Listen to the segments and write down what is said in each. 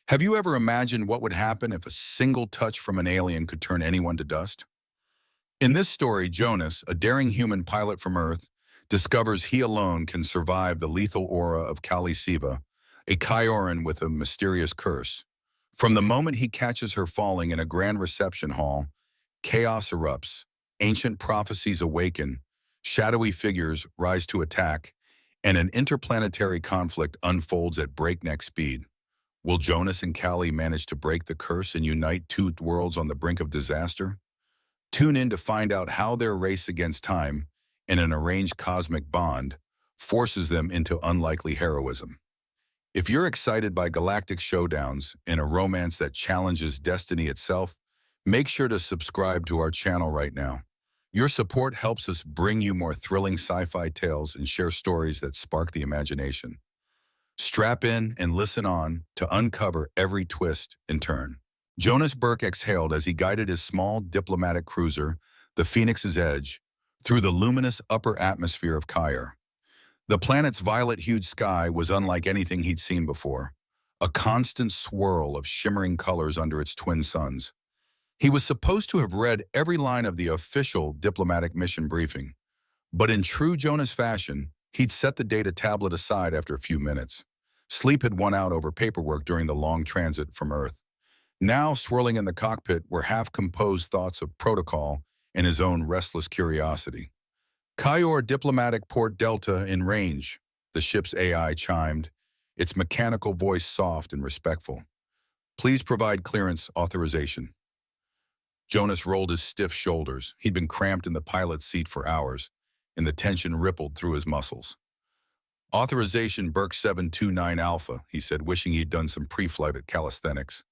Have you ever imagined what would happen if a single touch from an alien could turn anyone to dust? In this story, Jonas, a daring human pilot from Earth, discovers he alone can survive the lethal aura of Kali Siva, a Kyoran with a mysterious curse. From the moment he catches her falling in a grand reception hall, chaos erupts, ancient prophecies awaken, shadowy figures rise to attack, and an interplanetary conflict unfolds at breakneck speed. Will Jonas and Callie manage to break the curse and unite two worlds on the brink of disaster? Tune in to find out how their race against time and an arranged cosmic bond forces them into unlikely heroism. If you're excited by galactic showdowns and a romance that challenges destiny itself, make sure to subscribe to our channel right now. Your support helps us bring you more thrilling sci-fi tales and share stories that spark the imagination. Strap in and listen on to uncover every twist and turn. Jonas Burke exhaled as he guided his small diplomatic cruiser, the Phoenix's Edge, through the luminous upper atmosphere of Kyre. The planet's violet-hued sky was unlike anything he'd seen before, a constant swirl of shimmering colors under its twin suns. He was supposed to have read every line of the official diplomatic mission briefing, but in true Jonas fashion, he'd set the data tablet aside after a few minutes. Sleep had won out over paperwork during the long transit from Earth. Now, swirling in the cockpit were half-composed thoughts of protocol and his own restless curiosity. Kyor Diplomatic Port Delta in range, the ship's AI chimed, its mechanical voice soft and respectful. Please provide clearance authorization. Jonas rolled his stiff shoulders. He'd been cramped in the pilot's seat for hours, and the tension rippled through his muscles. Authorization Burke 729 Alpha, he said, wishing he'd done some pre-flight at calisthenics.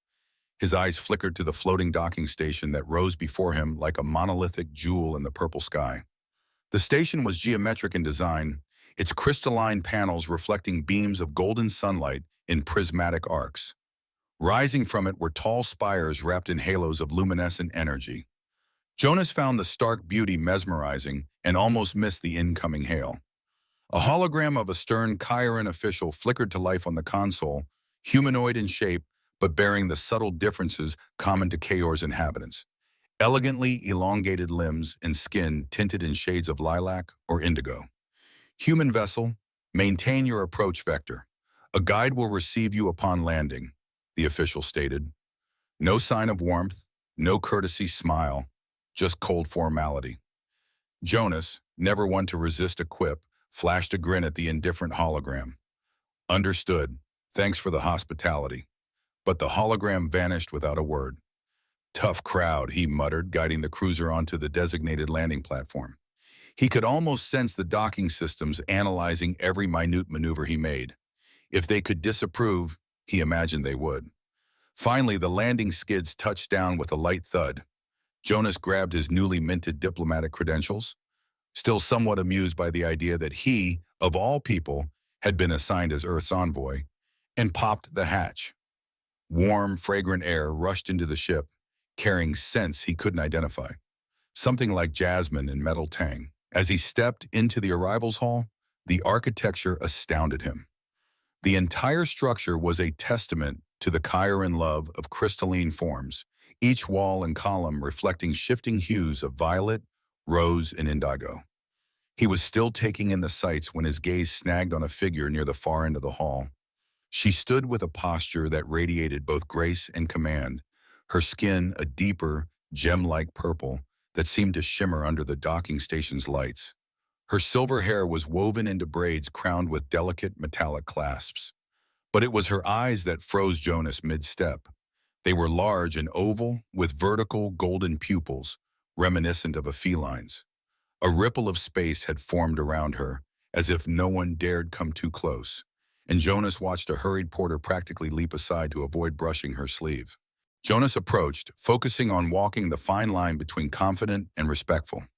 His eyes flickered to the floating docking station that rose before him like a monolithic jewel in the purple sky. The station was geometric in design, its crystalline panels reflecting beams of golden sunlight in prismatic arcs. Rising from it were tall spires wrapped in halos of luminescent energy. Jonas found the stark beauty mesmerizing and almost missed the incoming hail. A hologram of a stern Kyoran official flickered to life on the console, humanoid in shape, but bearing the subtle differences common to Kyor's inhabitants. Elegantly elongated limbs and skin tinted in shades of lilac or indigo. Human vessel, maintain your approach vector. A guide will receive you upon landing, the official stated. No sign of warmth, no courtesy smile, just cold formality. Jonas, never one to resist a quip, flashed a grin at the indifferent hologram. Understood. Thanks for the hospitality. But the hologram vanished without a word. Tough crowd, he muttered, guiding the cruiser onto the designated landing platform. He could almost sense the docking systems analyzing every minute maneuver he made. If they could disapprove, he imagined they would. Finally, the landing skids touched down with a light thud. Jonas grabbed his newly minted diplomatic credentials, still somewhat amused by the idea that he, of all people, had been assigned as Earth's envoy, and popped the hatch. Warm, fragrant air rushed into the ship, carrying scents he couldn't identify, something like jasmine and metal tang. As he stepped into the arrivals hall, the architecture astounded him. The entire structure was a testament to the Kyoran love of crystalline forms, each wall and column reflecting shifting hues of violet, rose, and indigo. He was still taking in the sights when his gaze snagged on a figure near the far end of the hall. She stood with a posture that radiated both grace and command, her skin a deeper, gem-like purple that seemed to shimmer under the docking station's lights. Her silver hair was woven into braids crowned with delicate metallic clasps. But it was her eyes that froze Jonas mid-step. They were large and oval, with vertical golden pupils, reminiscent of a feline's. A ripple of space had formed around her, as if no one dared come too close, and Jonas watched a hurried porter practically leap aside to avoid brushing her sleeve. Jonas approached, focusing on walking the fine line between confident and respectful.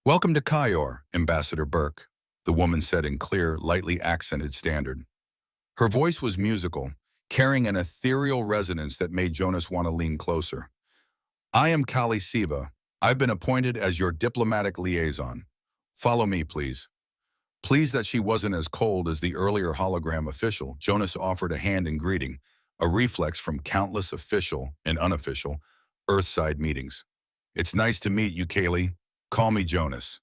"Welcome to Kyor, Ambassador Burke," the woman said in clear, lightly accented standard. Her voice was musical, carrying an ethereal resonance that made Jonas want to lean closer. "I am Kali Siva. I've been appointed as your diplomatic liaison. Follow me, please." Pleased that she wasn't as cold as the earlier hologram official, Jonas offered a hand in greeting, a reflex from countless official and unofficial Earthside meetings. "It's nice to meet you, Kaylee. Call me Jonas."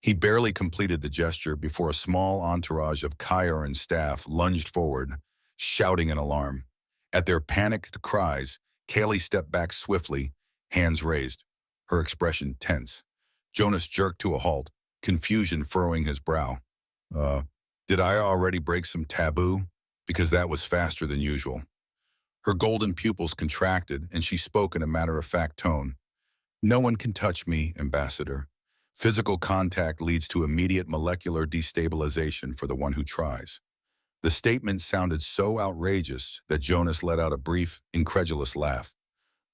He barely completed the gesture before a small entourage of Kyer staff lunged forward, shouting in alarm. At their panicked cries, Kaylee stepped back swiftly, hands raised, her expression tense. Jonas jerked to a halt, confusion furrowing his brow. Uh, did I already break some taboo? Because that was faster than usual. Her golden pupils contracted, and she spoke in a matter-of-fact tone. "No one can touch me, Ambassador. Physical contact leads to immediate molecular destabilization for the one who tries." The statement sounded so outrageous that Jonas let out a brief, incredulous laugh.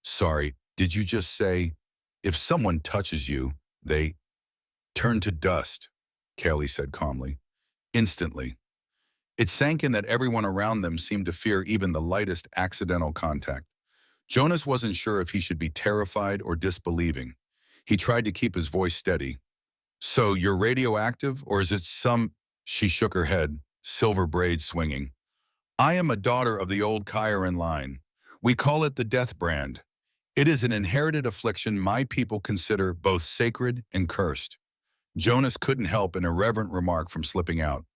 "Sorry, did you just say, if someone touches you, they turn to dust?" Kelly said calmly. "Instantly." It sank in that everyone around them seemed to fear even the lightest accidental contact. Jonas wasn't sure if he should be terrified or disbelieving. He tried to keep his voice steady. "So you're radioactive, or is it some—" She shook her head, silver braids swinging. "I am a daughter of the old Chiron line. We call it the death brand. It is an inherited affliction my people consider both sacred and cursed." Jonas couldn't help an irreverent remark from slipping out.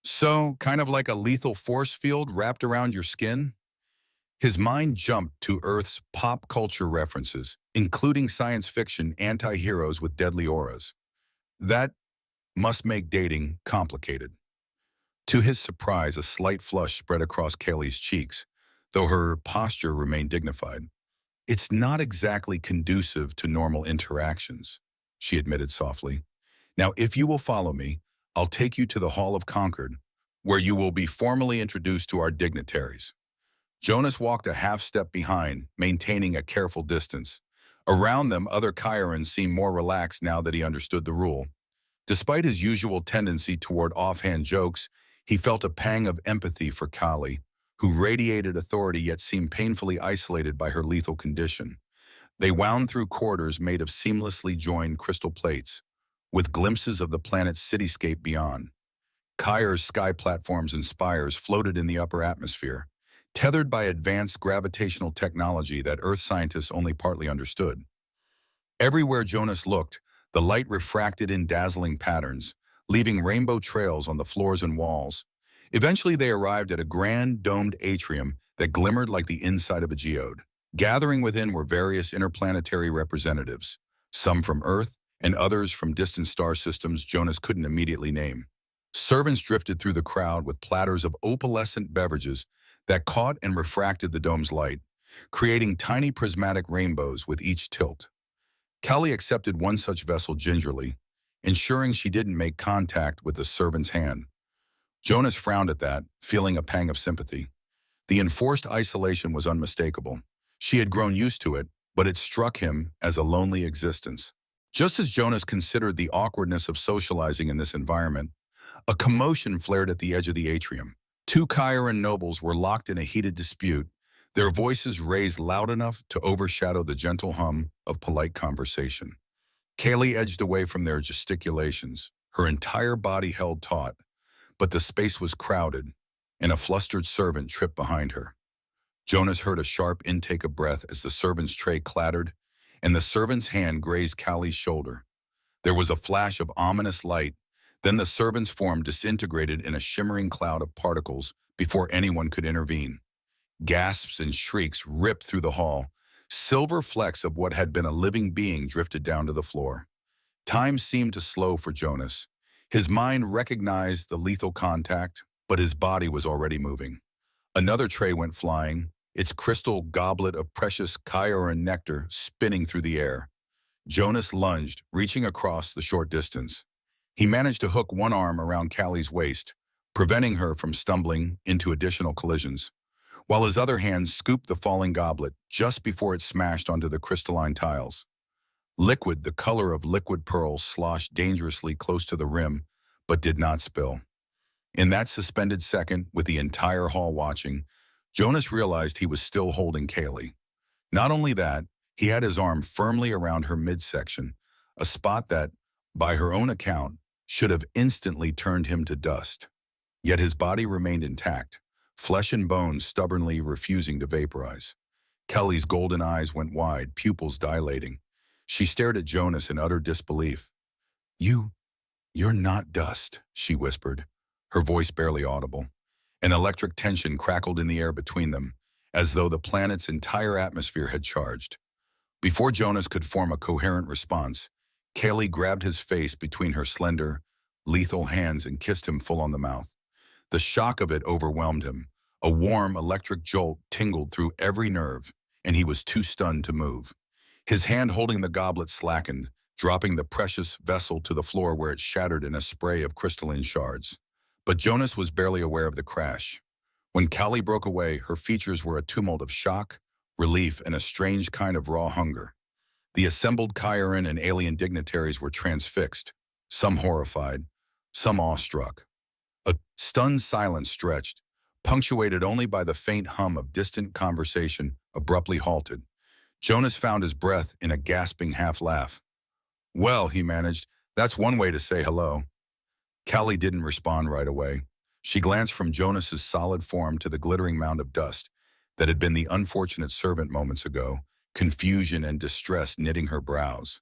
"So, kind of like a lethal force field wrapped around your skin?" His mind jumped to Earth's pop culture references, including science fiction anti-heroes with deadly auras. That must make dating complicated. To his surprise, a slight flush spread across Kaylee's cheeks, though her posture remained dignified. "It's not exactly conducive to normal interactions," she admitted softly. "Now, if you will follow me, I'll take you to the Hall of Concord, where you will be formally introduced to our dignitaries." Jonas walked a half-step behind, maintaining a careful distance. Around them, other Chirons seemed more relaxed now that he understood the rule. Despite his usual tendency toward offhand jokes, he felt a pang of empathy for Kali, who radiated authority yet seemed painfully isolated by her lethal condition. They wound through corridors made of seamlessly joined crystal plates, with glimpses of the planet's cityscape beyond. Kyre's sky platforms and spires floated in the upper atmosphere, tethered by advanced gravitational technology that Earth scientists only partly understood. Everywhere Jonas looked, the light refracted in dazzling patterns, leaving rainbow trails on the floors and walls. Eventually they arrived at a grand domed atrium that glimmered like the inside of a geode. Gathering within were various interplanetary representatives, some from Earth and others from distant star systems Jonas couldn't immediately name. Servants drifted through the crowd with platters of opalescent beverages that caught and refracted the dome's light, creating tiny prismatic rainbows with each tilt. Callie accepted one such vessel gingerly, ensuring she didn't make contact with the servant's hand. Jonas frowned at that, feeling a pang of sympathy. The enforced isolation was unmistakable. She had grown used to it, but it struck him as a lonely existence. Just as Jonas considered the awkwardness of socializing in this environment, a commotion flared at the edge of the atrium. Two Chiron nobles were locked in a heated dispute, their voices raised loud enough to overshadow the gentle hum of polite conversation. Kaylee edged away from their gesticulations, her entire body held taut, but the space was crowded, and a flustered servant tripped behind her. Jonas heard a sharp intake of breath as the servant's tray clattered, and the servant's hand grazed Callie's shoulder. There was a flash of ominous light, then the servant's form disintegrated in a shimmering cloud of particles before anyone could intervene. Gasps and shrieks ripped through the hall. Silver flecks of what had been a living being drifted down to the floor. Time seemed to slow for Jonas. His mind recognized the lethal contact, but his body was already moving. Another tray went flying, its crystal goblet of precious Chiron nectar spinning through the air. Jonas lunged, reaching across the short distance. He managed to hook one arm around Callie's waist, preventing her from stumbling into additional collisions, while his other hand scooped the falling goblet just before it smashed onto the crystalline tiles. Liquid, the color of liquid pearls, sloshed dangerously close to the rim, but did not spill. In that suspended second, with the entire hall watching, Jonas realized he was still holding Kaylee. Not only that, he had his arm firmly around her midsection, a spot that, by her own account, should have instantly turned him to dust. Yet his body remained intact, flesh and bones stubbornly refusing to vaporize. Kelly's golden eyes went wide, pupils dilating. She stared at Jonas in utter disbelief. "You, you're not dust," she whispered, her voice barely audible. An electric tension crackled in the air between them, as though the planet's entire atmosphere had charged. Before Jonas could form a coherent response, Kelly grabbed his face between her slender, lethal hands and kissed him full on the mouth. The shock of it overwhelmed him. A warm, electric jolt tingled through every nerve, and he was too stunned to move. His hand holding the goblet slackened, dropping the precious vessel to the floor where it shattered in a spray of crystalline shards. But Jonas was barely aware of the crash. When Callie broke away, her features were a tumult of shock, relief, and a strange kind of raw hunger. The assembled Chiron and alien dignitaries were transfixed, some horrified, some awestruck. A stunned silence stretched, punctuated only by the faint hum of distant conversation, abruptly halted. Jonas found his breath in a gasping half-laugh. "Well," he managed, "that's one way to say hello." Callie didn't respond right away. She glanced from Jonas's solid form to the glittering mound of dust that had been the unfortunate servant moments ago, confusion and distress knitting her brows.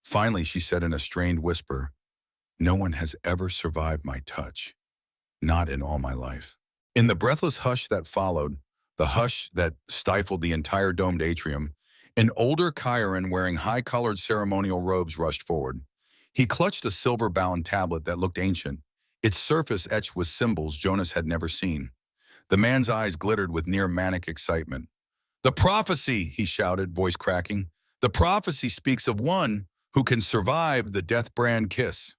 Finally, she said in a strained whisper, "No one has ever survived my touch. Not in all my life." In the breathless hush that followed, the hush that stifled the entire domed atrium, an older Chiron wearing high-collared ceremonial robes rushed forward. He clutched a silver-bound tablet that looked ancient, its surface etched with symbols Jonas had never seen. The man's eyes glittered with near-manic excitement. "The prophecy," he shouted, voice cracking. "The prophecy speaks of one who can survive the death-brand kiss."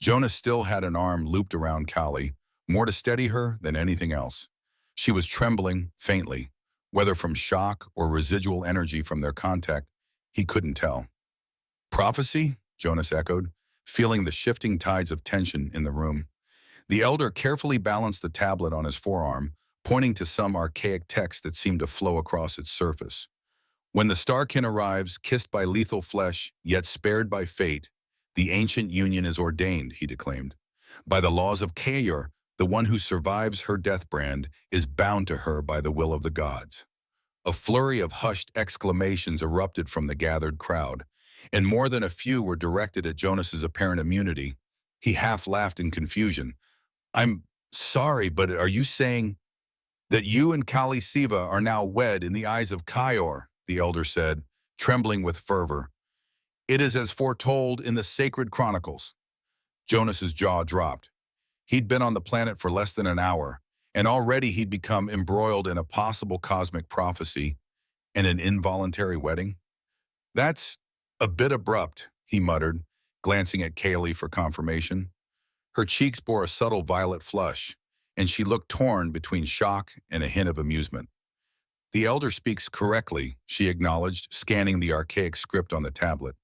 Jonas still had an arm looped around Callie, more to steady her than anything else. She was trembling, faintly. Whether from shock or residual energy from their contact, he couldn't tell. "Prophecy?" Jonas echoed, feeling the shifting tides of tension in the room. The elder carefully balanced the tablet on his forearm, pointing to some archaic text that seemed to flow across its surface. "When the Starkin arrives, kissed by lethal flesh, yet spared by fate, the ancient union is ordained," he declaimed. "By the laws of Kayor, the one who survives her death brand is bound to her by the will of the gods." A flurry of hushed exclamations erupted from the gathered crowd, and more than a few were directed at Jonas's apparent immunity. He half laughed in confusion. "I'm sorry, but are you saying that you and Kali Siva are now wed in the eyes of Kayor?" the elder said, trembling with fervor. "It is as foretold in the sacred chronicles." Jonas's jaw dropped. He'd been on the planet for less than an hour, and already he'd become embroiled in a possible cosmic prophecy and an involuntary wedding. "That's a bit abrupt," he muttered, glancing at Kaylee for confirmation. Her cheeks bore a subtle violet flush, and she looked torn between shock and a hint of amusement. "The elder speaks correctly," she acknowledged, scanning the archaic script on the tablet.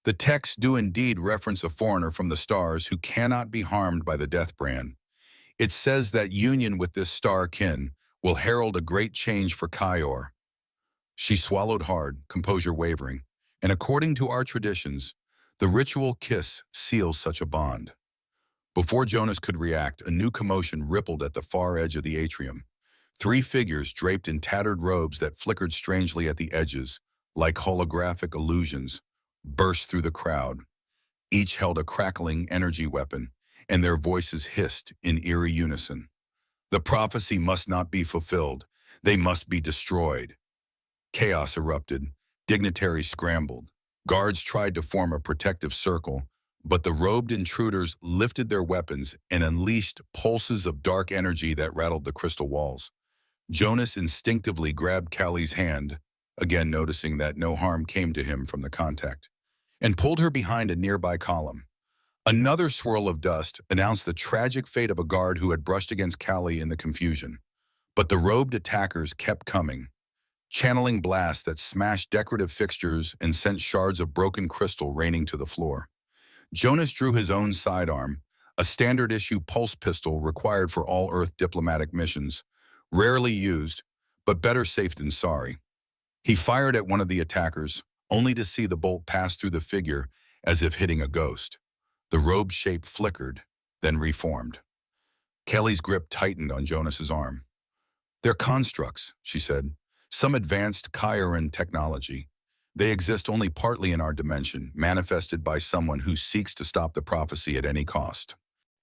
"The texts do indeed reference a foreigner from the stars who cannot be harmed by the death brand. It says that union with this star kin will herald a great change for Kayor." She swallowed hard, composure wavering, and according to our traditions, the ritual kiss seals such a bond. Before Jonas could react, a new commotion rippled at the far edge of the atrium. Three figures draped in tattered robes that flickered strangely at the edges, like holographic illusions, burst through the crowd. Each held a crackling energy weapon, and their voices hissed in eerie unison. "The prophecy must not be fulfilled. They must be destroyed." Chaos erupted. Dignitaries scrambled. Guards tried to form a protective circle, but the robed intruders lifted their weapons and unleashed pulses of dark energy that rattled the crystal walls. Jonas instinctively grabbed Callie's hand, again noticing that no harm came to him from the contact, and pulled her behind a nearby column. Another swirl of dust announced the tragic fate of a guard who had brushed against Callie in the confusion. But the robed attackers kept coming, channeling blasts that smashed decorative fixtures and sent shards of broken crystal raining to the floor. Jonas drew his own sidearm, a standard-issue pulse pistol required for all Earth diplomatic missions, rarely used, but better safe than sorry. He fired at one of the attackers, only to see the bolt pass through the figure as if hitting a ghost. The robe shape flickered, then reformed. Kelly's grip tightened on Jonas's arm. "They're constructs," she said. "Some advanced Chiron technology. They exist only partly in our dimension, manifested by someone who seeks to stop the prophecy at any cost."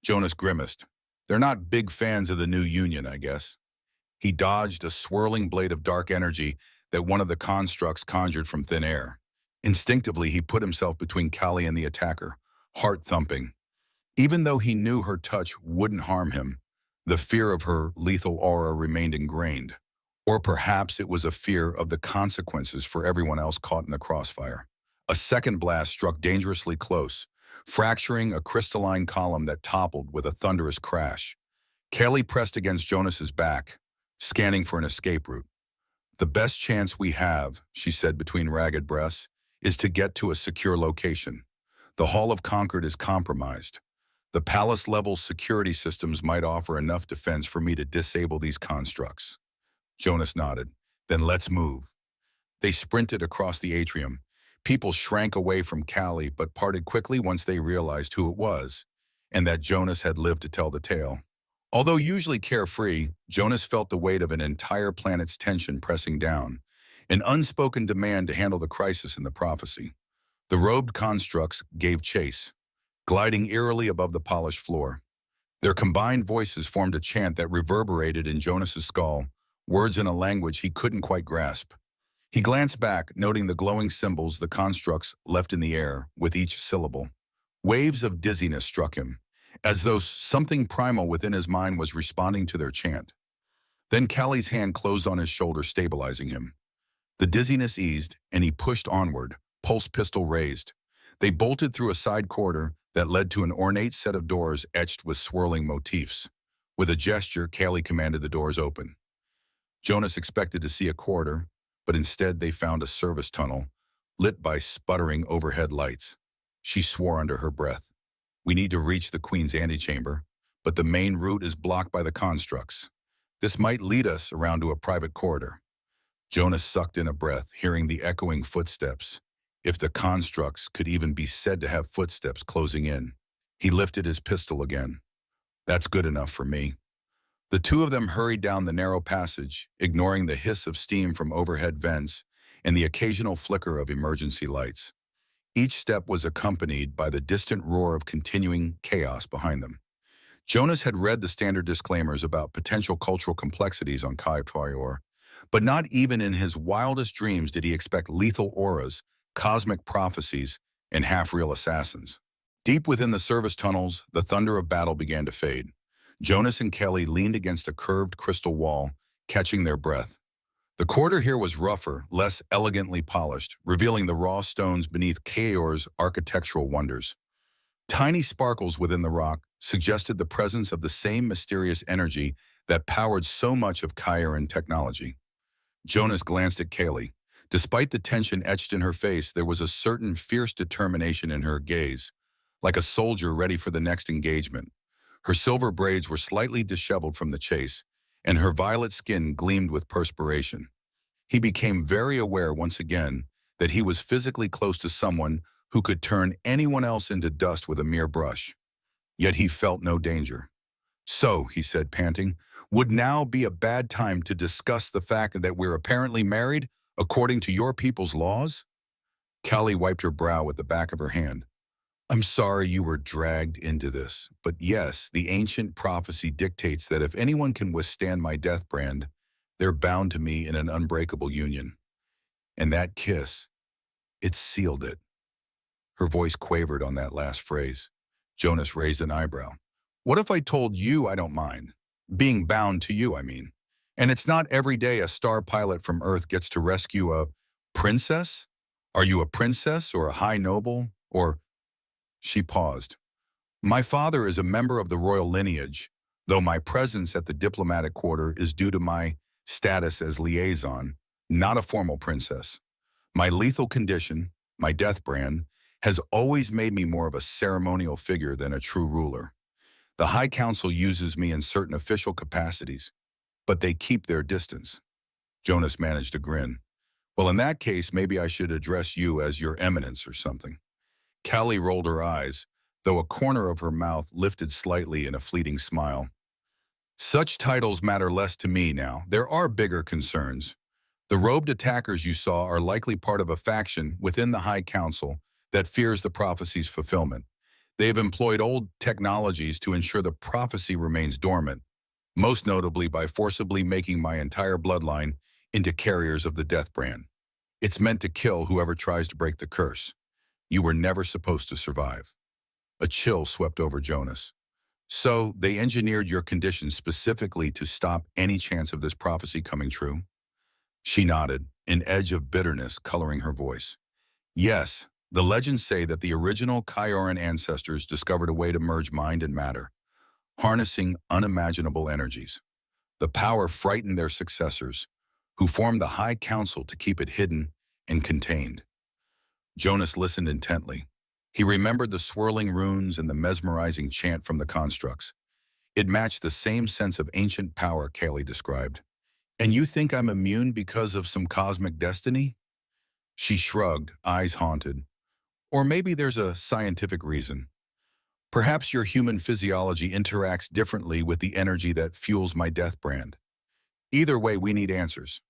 Jonas grimaced. "They're not big fans of the new union, I guess." He dodged a swirling blade of dark energy that one of the constructs conjured from thin air. Instinctively, he put himself between Callie and the attacker, heart thumping. Even though he knew her touch wouldn't harm him, the fear of her lethal aura remained ingrained. Or perhaps it was a fear of the consequences for everyone else caught in the crossfire. A second blast struck dangerously close, fracturing a crystalline column that toppled with a thunderous crash. Kelly pressed against Jonas's back, scanning for an escape route. "The best chance we have," she said between ragged breaths, "is to get to a secure location. The Hall of Concord is compromised. The palace-level security systems might offer enough defense for me to disable these constructs." Jonas nodded. "Then let's move." They sprinted across the atrium. People shrank away from Callie but parted quickly once they realized who it was, and that Jonas had lived to tell the tale. Although usually carefree, Jonas felt the weight of an entire planet's tension pressing down, an unspoken demand to handle the crisis in the prophecy. The robed constructs gave chase, gliding eerily above the polished floor. Their combined voices formed a chant that reverberated in Jonas's skull, words in a language he couldn't quite grasp. He glanced back, noting the glowing symbols the constructs left in the air with each syllable. Waves of dizziness struck him, as though something primal within his mind was responding to their chant. Then Callie's hand closed on his shoulder, stabilizing him. The dizziness eased, and he pushed onward, pulse pistol raised. They bolted through a side corridor that led to an ornate set of doors etched with swirling motifs. With a gesture, Callie commanded the doors open. Jonas expected to see a corridor, but instead they found a service tunnel, lit by sputtering overhead lights. She swore under her breath. "We need to reach the Queen's antechamber, but the main route is blocked by the constructs. This might lead us around to a private corridor." Jonas sucked in a breath, hearing the echoing footsteps. If the constructs could even be said to have footsteps closing in. He lifted his pistol again. "That's good enough for me." The two of them hurried down the narrow passage, ignoring the hiss of steam from overhead vents and the occasional flicker of emergency lights. Each step was accompanied by the distant roar of continuing chaos behind them. Jonas had read the standard disclaimers about potential cultural complexities on HFY, but not even in his wildest dreams did he expect lethal auras, cosmic prophecies, and half-real assassins. Deep within the service tunnels, the thunder of battle began to fade. Jonas and Kelly leaned against a curved crystal wall, catching their breath. The corridor here was rougher, less elegantly polished, revealing the raw stones beneath Chaor's architectural wonders. Tiny sparkles within the rock suggested the presence of the same mysterious energy that powered so much of Chiron technology. Jonas glanced at Kelly. Despite the tension etched in her face, there was a certain fierce determination in her gaze, like a soldier ready for the next engagement. Her silver braids were slightly disheveled from the chase, and her violet skin gleamed with perspiration. He became very aware once again that he was physically close to someone who could turn anyone else into dust with a mere brush. Yet he felt no danger. "So," he said, panting, "would now be a bad time to discuss the fact that we're apparently married according to your people's laws?" Callie wiped her brow with the back of her hand. "I'm sorry you were dragged into this, but yes, the ancient prophecy dictates that if anyone can withstand my death brand, they're bound to me in an unbreakable union. And that kiss, it sealed it." Her voice quavered on that last phrase. Jonas raised an eyebrow. "What if I told you I don't mind? Being bound to you, I mean. And it's not every day a star pilot from Earth gets to rescue a princess? Are you a princess or a high noble? Or—" She paused. "My father is a member of the royal lineage, though my presence at the diplomatic quarter is due to my status as liaison, not a formal princess. My lethal condition, my death brand, has always made me more of a ceremonial figure than a true ruler. The High Council uses me in certain official capacities, but they keep their distance." Jonas managed a grin. "Well, in that case, maybe I should address you as Your Eminence or something." Callie rolled her eyes, though a corner of her mouth lifted slightly in a fleeting smile. Such titles matter less to me now. There are bigger concerns. The robed attackers you saw are likely part of a faction within the High Council that fears the prophecy's fulfillment. They have employed old technologies to ensure the prophecy remains dormant, most notably by forcibly making my entire bloodline into carriers of the death brand. It's meant to kill whoever tries to break the curse. You were never supposed to survive. A chill swept over Jonas. So they engineered your conditions specifically to stop any chance of this prophecy coming true? She nodded, an edge of bitterness coloring her voice. Yes, the legends say that the original Kyoran ancestors discovered a way to merge mind and matter, harnessing unimaginable energies. The power frightened their successors, who formed the High Council to keep it hidden and contained. Jonas listened intently. He remembered the swirling runes and the mesmerizing chant from the constructs. It matched the same sense of ancient power Kaylee described. And you think I'm immune because of some cosmic destiny? She shrugged, eyes haunted. Or maybe there's a scientific reason. Perhaps your human physiology interacts differently with the energy that fuels my death brand. Either way, we need answers.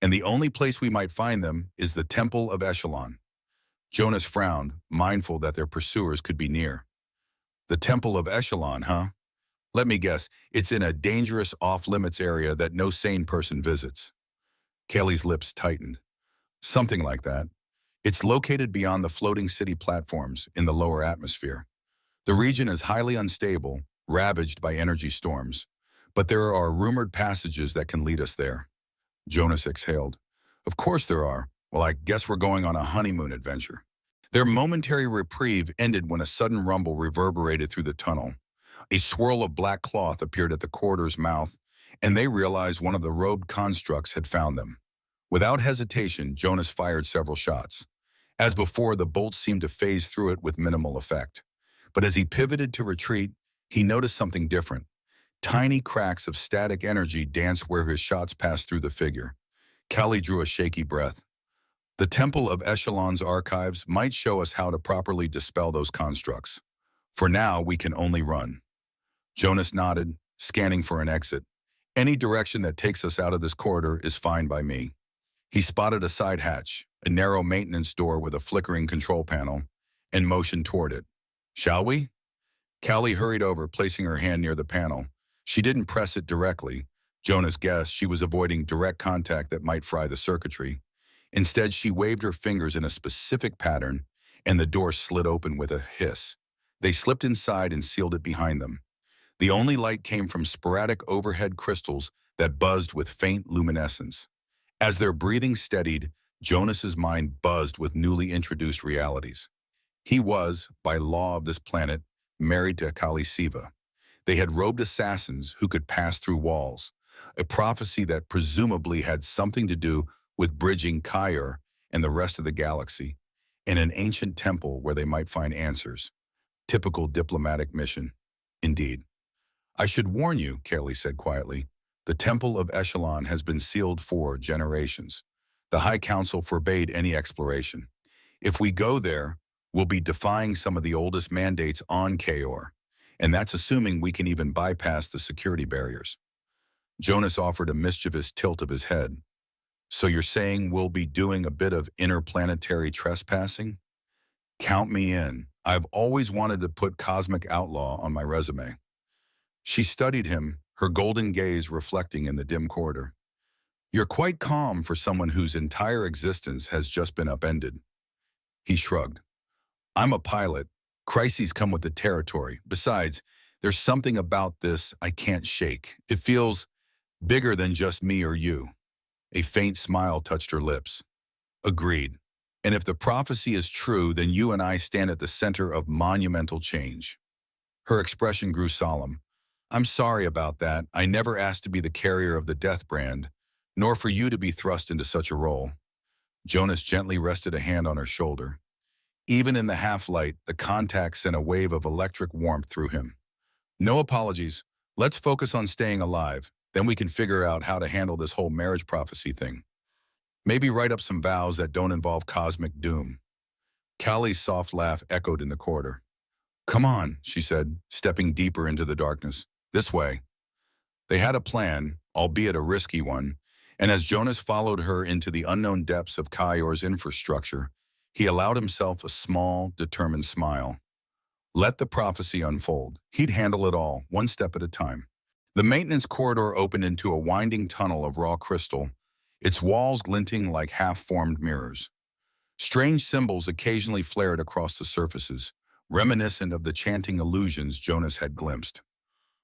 And the only place we might find them is the Temple of Echelon. Jonas frowned, mindful that their pursuers could be near. The Temple of Echelon, huh? Let me guess, it's in a dangerous off-limits area that no sane person visits. Kaylee's lips tightened. Something like that. It's located beyond the floating city platforms in the lower atmosphere. The region is highly unstable, ravaged by energy storms, but there are rumored passages that can lead us there. Jonas exhaled. Of course there are. Well, I guess we're going on a honeymoon adventure. Their momentary reprieve ended when a sudden rumble reverberated through the tunnel. A swirl of black cloth appeared at the corridor's mouth, and they realized one of the robed constructs had found them. Without hesitation, Jonas fired several shots. As before, the bolts seemed to phase through it with minimal effect. But as he pivoted to retreat, he noticed something different. Tiny cracks of static energy danced where his shots passed through the figure. Callie drew a shaky breath. The Temple of Echelon's archives might show us how to properly dispel those constructs. For now, we can only run. Jonas nodded, scanning for an exit. Any direction that takes us out of this corridor is fine by me. He spotted a side hatch, a narrow maintenance door with a flickering control panel, and motioned toward it. Shall we? Callie hurried over, placing her hand near the panel. She didn't press it directly. Jonas guessed she was avoiding direct contact that might fry the circuitry. Instead, she waved her fingers in a specific pattern, and the door slid open with a hiss. They slipped inside and sealed it behind them. The only light came from sporadic overhead crystals that buzzed with faint luminescence. As their breathing steadied, Jonas's mind buzzed with newly introduced realities. He was, by law of this planet, married to Kali Siva. They had robed assassins who could pass through walls, a prophecy that presumably had something to do with bridging Kyur and the rest of the galaxy, and an ancient temple where they might find answers. Typical diplomatic mission, indeed. I should warn you, Kaylee said quietly, the Temple of Echelon has been sealed for generations. The High Council forbade any exploration. If we go there, we'll be defying some of the oldest mandates on Kyur, and that's assuming we can even bypass the security barriers. Jonas offered a mischievous tilt of his head. So you're saying we'll be doing a bit of interplanetary trespassing? Count me in. I've always wanted to put cosmic outlaw on my resume. She studied him, her golden gaze reflecting in the dim corridor. You're quite calm for someone whose entire existence has just been upended. He shrugged. I'm a pilot. Crises come with the territory. Besides, there's something about this I can't shake. It feels bigger than just me or you. A faint smile touched her lips. Agreed. And if the prophecy is true, then you and I stand at the center of monumental change. Her expression grew solemn. I'm sorry about that. I never asked to be the carrier of the death brand, nor for you to be thrust into such a role. Jonas gently rested a hand on her shoulder. Even in the half-light, the contact sent a wave of electric warmth through him. No apologies. Let's focus on staying alive. Then we can figure out how to handle this whole marriage prophecy thing. Maybe write up some vows that don't involve cosmic doom. Callie's soft laugh echoed in the corridor. Come on, she said, stepping deeper into the darkness. This way. They had a plan, albeit a risky one, and as Jonas followed her into the unknown depths of Kyor's infrastructure, he allowed himself a small, determined smile. Let the prophecy unfold. He'd handle it all, one step at a time. The maintenance corridor opened into a winding tunnel of raw crystal, its walls glinting like half-formed mirrors. Strange symbols occasionally flared across the surfaces, reminiscent of the chanting illusions Jonas had glimpsed.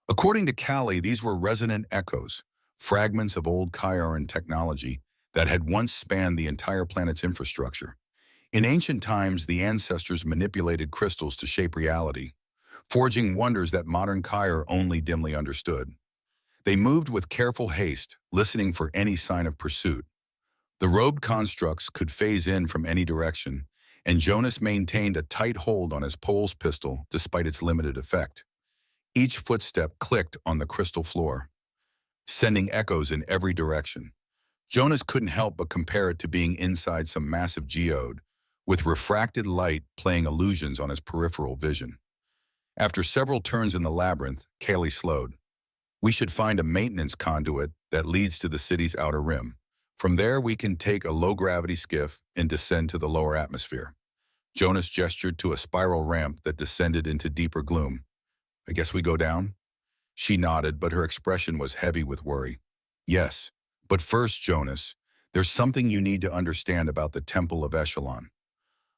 According to Callie, these were resonant echoes, fragments of old Kyoran technology that had once spanned the entire planet's infrastructure. In ancient times, the ancestors manipulated crystals to shape reality, forging wonders that modern Kyer only dimly understood. They moved with careful haste, listening for any sign of pursuit. The robed constructs could phase in from any direction, and Jonas maintained a tight hold on his Pole's pistol despite its limited effect. Each footstep clicked on the crystal floor, sending echoes in every direction. Jonas couldn't help but compare it to being inside some massive geode, with refracted light playing illusions on his peripheral vision. After several turns in the labyrinth, Kaylee slowed. We should find a maintenance conduit that leads to the city's outer rim. From there, we can take a low-gravity skiff and descend to the lower atmosphere. Jonas gestured to a spiral ramp that descended into deeper gloom. I guess we go down? She nodded, but her expression was heavy with worry. Yes, but first, Jonas, there's something you need to understand about the Temple of Echelon.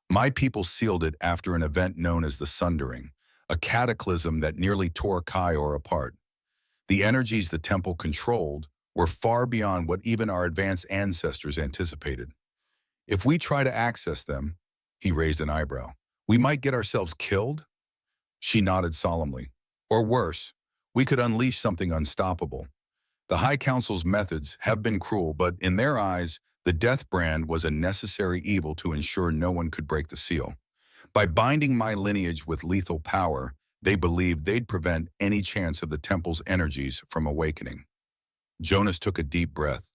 My people sealed it after an event known as the Sundering, a cataclysm that nearly tore Kyor apart. The energies the temple controlled were far beyond what even our advanced ancestors anticipated. If we try to access them, he raised an eyebrow, we might get ourselves killed? She nodded solemnly. Or worse, we could unleash something unstoppable. The High Council's methods have been cruel, but in their eyes, the death brand was a necessary evil to ensure no one could break the seal. By binding my lineage with lethal power, they believed they'd prevent any chance of the temple's energies from awakening. Jonas took a deep breath.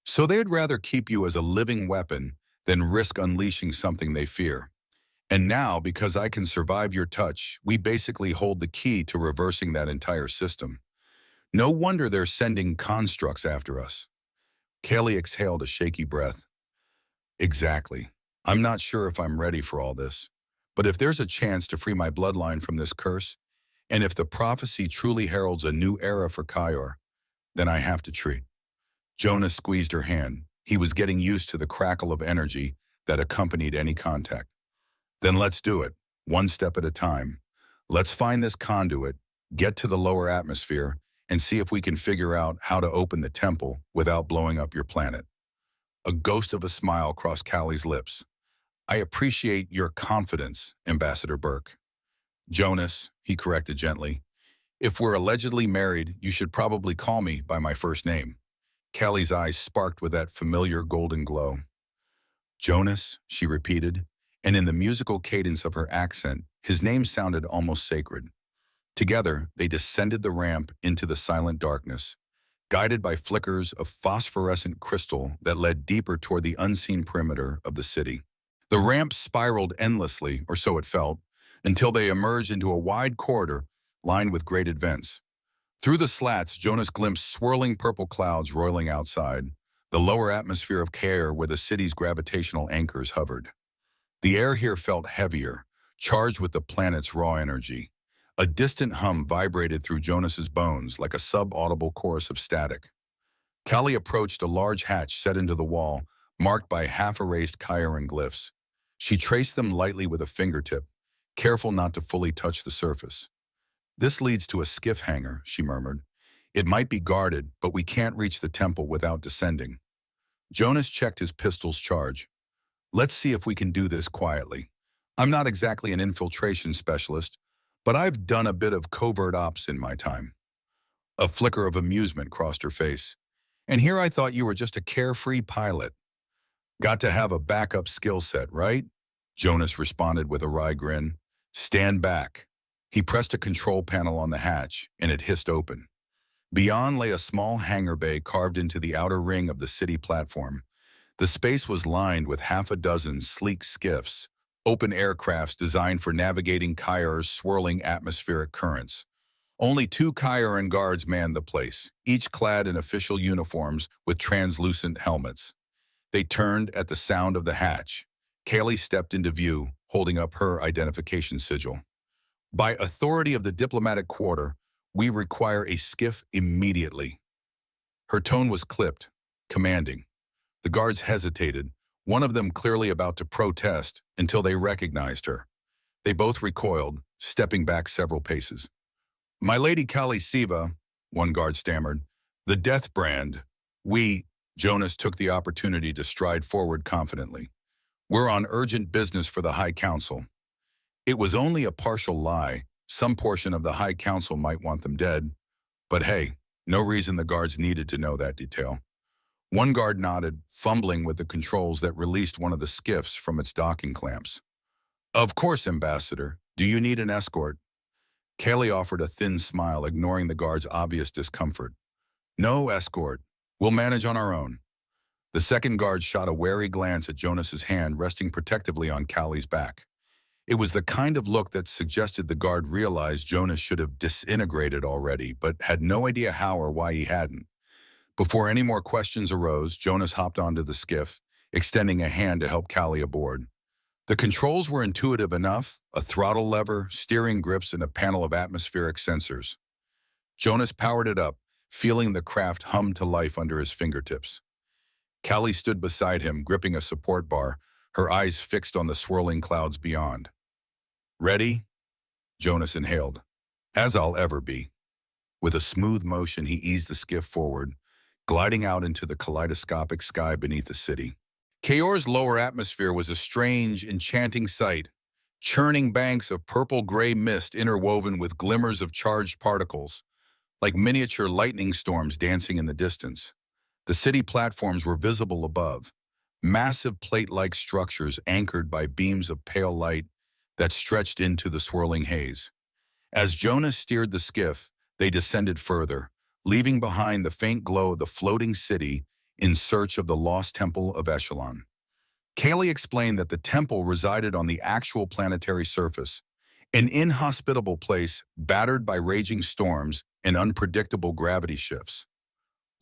So they'd rather keep you as a living weapon than risk unleashing something they fear. And now, because I can survive your touch, we basically hold the key to reversing that entire system. No wonder they're sending constructs after us. Kaylee exhaled a shaky breath. Exactly. I'm not sure if I'm ready for all this. But if there's a chance to free my bloodline from this curse, and if the prophecy truly heralds a new era for Kyor, then I have to treat. Jonas squeezed her hand. He was getting used to the crackle of energy that accompanied any contact. Then let's do it, one step at a time. Let's find this conduit, get to the lower atmosphere, and see if we can figure out how to open the temple without blowing up your planet. A ghost of a smile crossed Callie's lips. I appreciate your confidence, Ambassador Burke. Jonas, he corrected gently. If we're allegedly married, you should probably call me by my first name. Callie's eyes sparked with that familiar golden glow. Jonas, she repeated, and in the musical cadence of her accent, his name sounded almost sacred. Together, they descended the ramp into the silent darkness, guided by flickers of phosphorescent crystal that led deeper toward the unseen perimeter of the city. The ramp spiraled endlessly, or so it felt, until they emerged into a wide corridor lined with grated vents. Through the slats, Jonas glimpsed swirling purple clouds roiling outside, the lower atmosphere of Kyer where the city's gravitational anchors hovered. The air here felt heavier, charged with the planet's raw energy. A distant hum vibrated through Jonas's bones like a sub-audible chorus of static. Callie approached a large hatch set into the wall, marked by half-erased Kyoran glyphs. She traced them lightly with a fingertip, careful not to fully touch the surface. This leads to a skiff hangar, she murmured. It might be guarded, but we can't reach the temple without descending. Jonas checked his pistol's charge. Let's see if we can do this quietly. I'm not exactly an infiltration specialist, but I've done a bit of covert ops in my time. A flicker of amusement crossed her face. And here I thought you were just a carefree pilot. Got to have a backup skill set, right? Jonas responded with a wry grin. Stand back. He pressed a control panel on the hatch, and it hissed open. Beyond lay a small hangar bay carved into the outer ring of the city platform. The space was lined with half a dozen sleek skiffs, open aircrafts designed for navigating Kyr's swirling atmospheric currents. Only two Kairan guards manned the place, each clad in official uniforms with translucent helmets. They turned at the sound of the hatch. Kaylee stepped into view, holding up her identification sigil. By authority of the diplomatic quarter, we require a skiff immediately. Her tone was clipped, commanding. The guards hesitated, one of them clearly about to protest until they recognized her. They both recoiled, stepping back several paces. "My lady Kali Siva," one guard stammered, "the death brand. Jonas took the opportunity to stride forward confidently. "We're on urgent business for the High Council." It was only a partial lie. Some portion of the High Council might want them dead. But hey, no reason the guards needed to know that detail. One guard nodded, fumbling with the controls that released one of the skiffs from its docking clamps. "Of course, Ambassador. Do you need an escort?" Kaylee offered a thin smile, ignoring the guard's obvious discomfort. "No escort. We'll manage on our own." The second guard shot a wary glance at Jonas's hand resting protectively on Callie's back. It was the kind of look that suggested the guard realized Jonas should have disintegrated already, but had no idea how or why he hadn't. Before any more questions arose, Jonas hopped onto the skiff, extending a hand to help Callie aboard. The controls were intuitive enough: a throttle lever, steering grips, and a panel of atmospheric sensors. Jonas powered it up, feeling the craft hum to life under his fingertips. Callie stood beside him, gripping a support bar, her eyes fixed on the swirling clouds beyond. "Ready?" Jonas inhaled. "As I'll ever be." With a smooth motion, he eased the skiff forward, gliding out into the kaleidoscopic sky beneath the city. Kayor's lower atmosphere was a strange, enchanting sight, churning banks of purple-gray mist interwoven with glimmers of charged particles, like miniature lightning storms dancing in the distance. The city platforms were visible above, massive plate-like structures anchored by beams of pale light that stretched into the swirling haze. As Jonas steered the skiff, they descended further, leaving behind the faint glow of the floating city in search of the lost temple of Echelon. Kaylee explained that the temple resided on the actual planetary surface, an inhospitable place battered by raging storms and unpredictable gravity shifts.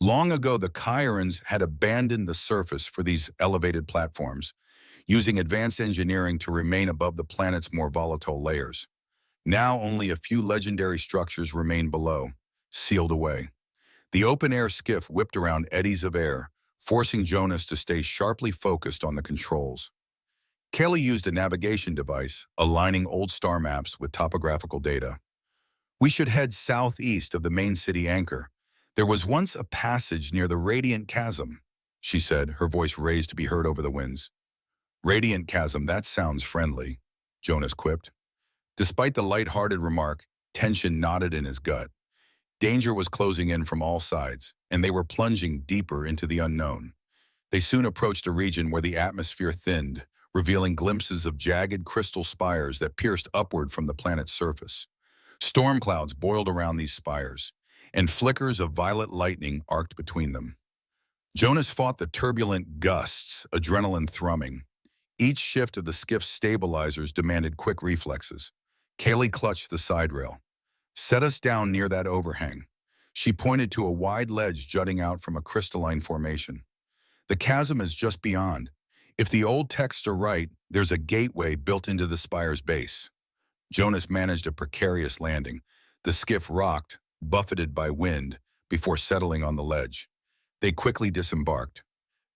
Long ago, the Kairans had abandoned the surface for these elevated platforms, using advanced engineering to remain above the planet's more volatile layers. Now only a few legendary structures remained below, sealed away. The open-air skiff whipped around eddies of air, forcing Jonas to stay sharply focused on the controls. Kelly used a navigation device, aligning old star maps with topographical data. "We should head southeast of the main city anchor. There was once a passage near the Radiant Chasm," she said, her voice raised to be heard over the winds. "Radiant Chasm, that sounds friendly," Jonas quipped. Despite the light-hearted remark, tension knotted in his gut. Danger was closing in from all sides, and they were plunging deeper into the unknown. They soon approached a region where the atmosphere thinned, revealing glimpses of jagged crystal spires that pierced upward from the planet's surface. Storm clouds boiled around these spires, and flickers of violet lightning arced between them. Jonas fought the turbulent gusts, adrenaline thrumming. Each shift of the skiff's stabilizers demanded quick reflexes. Kaylee clutched the side rail. "Set us down near that overhang." She pointed to a wide ledge jutting out from a crystalline formation. "The chasm is just beyond. If the old texts are right, there's a gateway built into the spire's base." Jonas managed a precarious landing. The skiff rocked, buffeted by wind, before settling on the ledge. They quickly disembarked.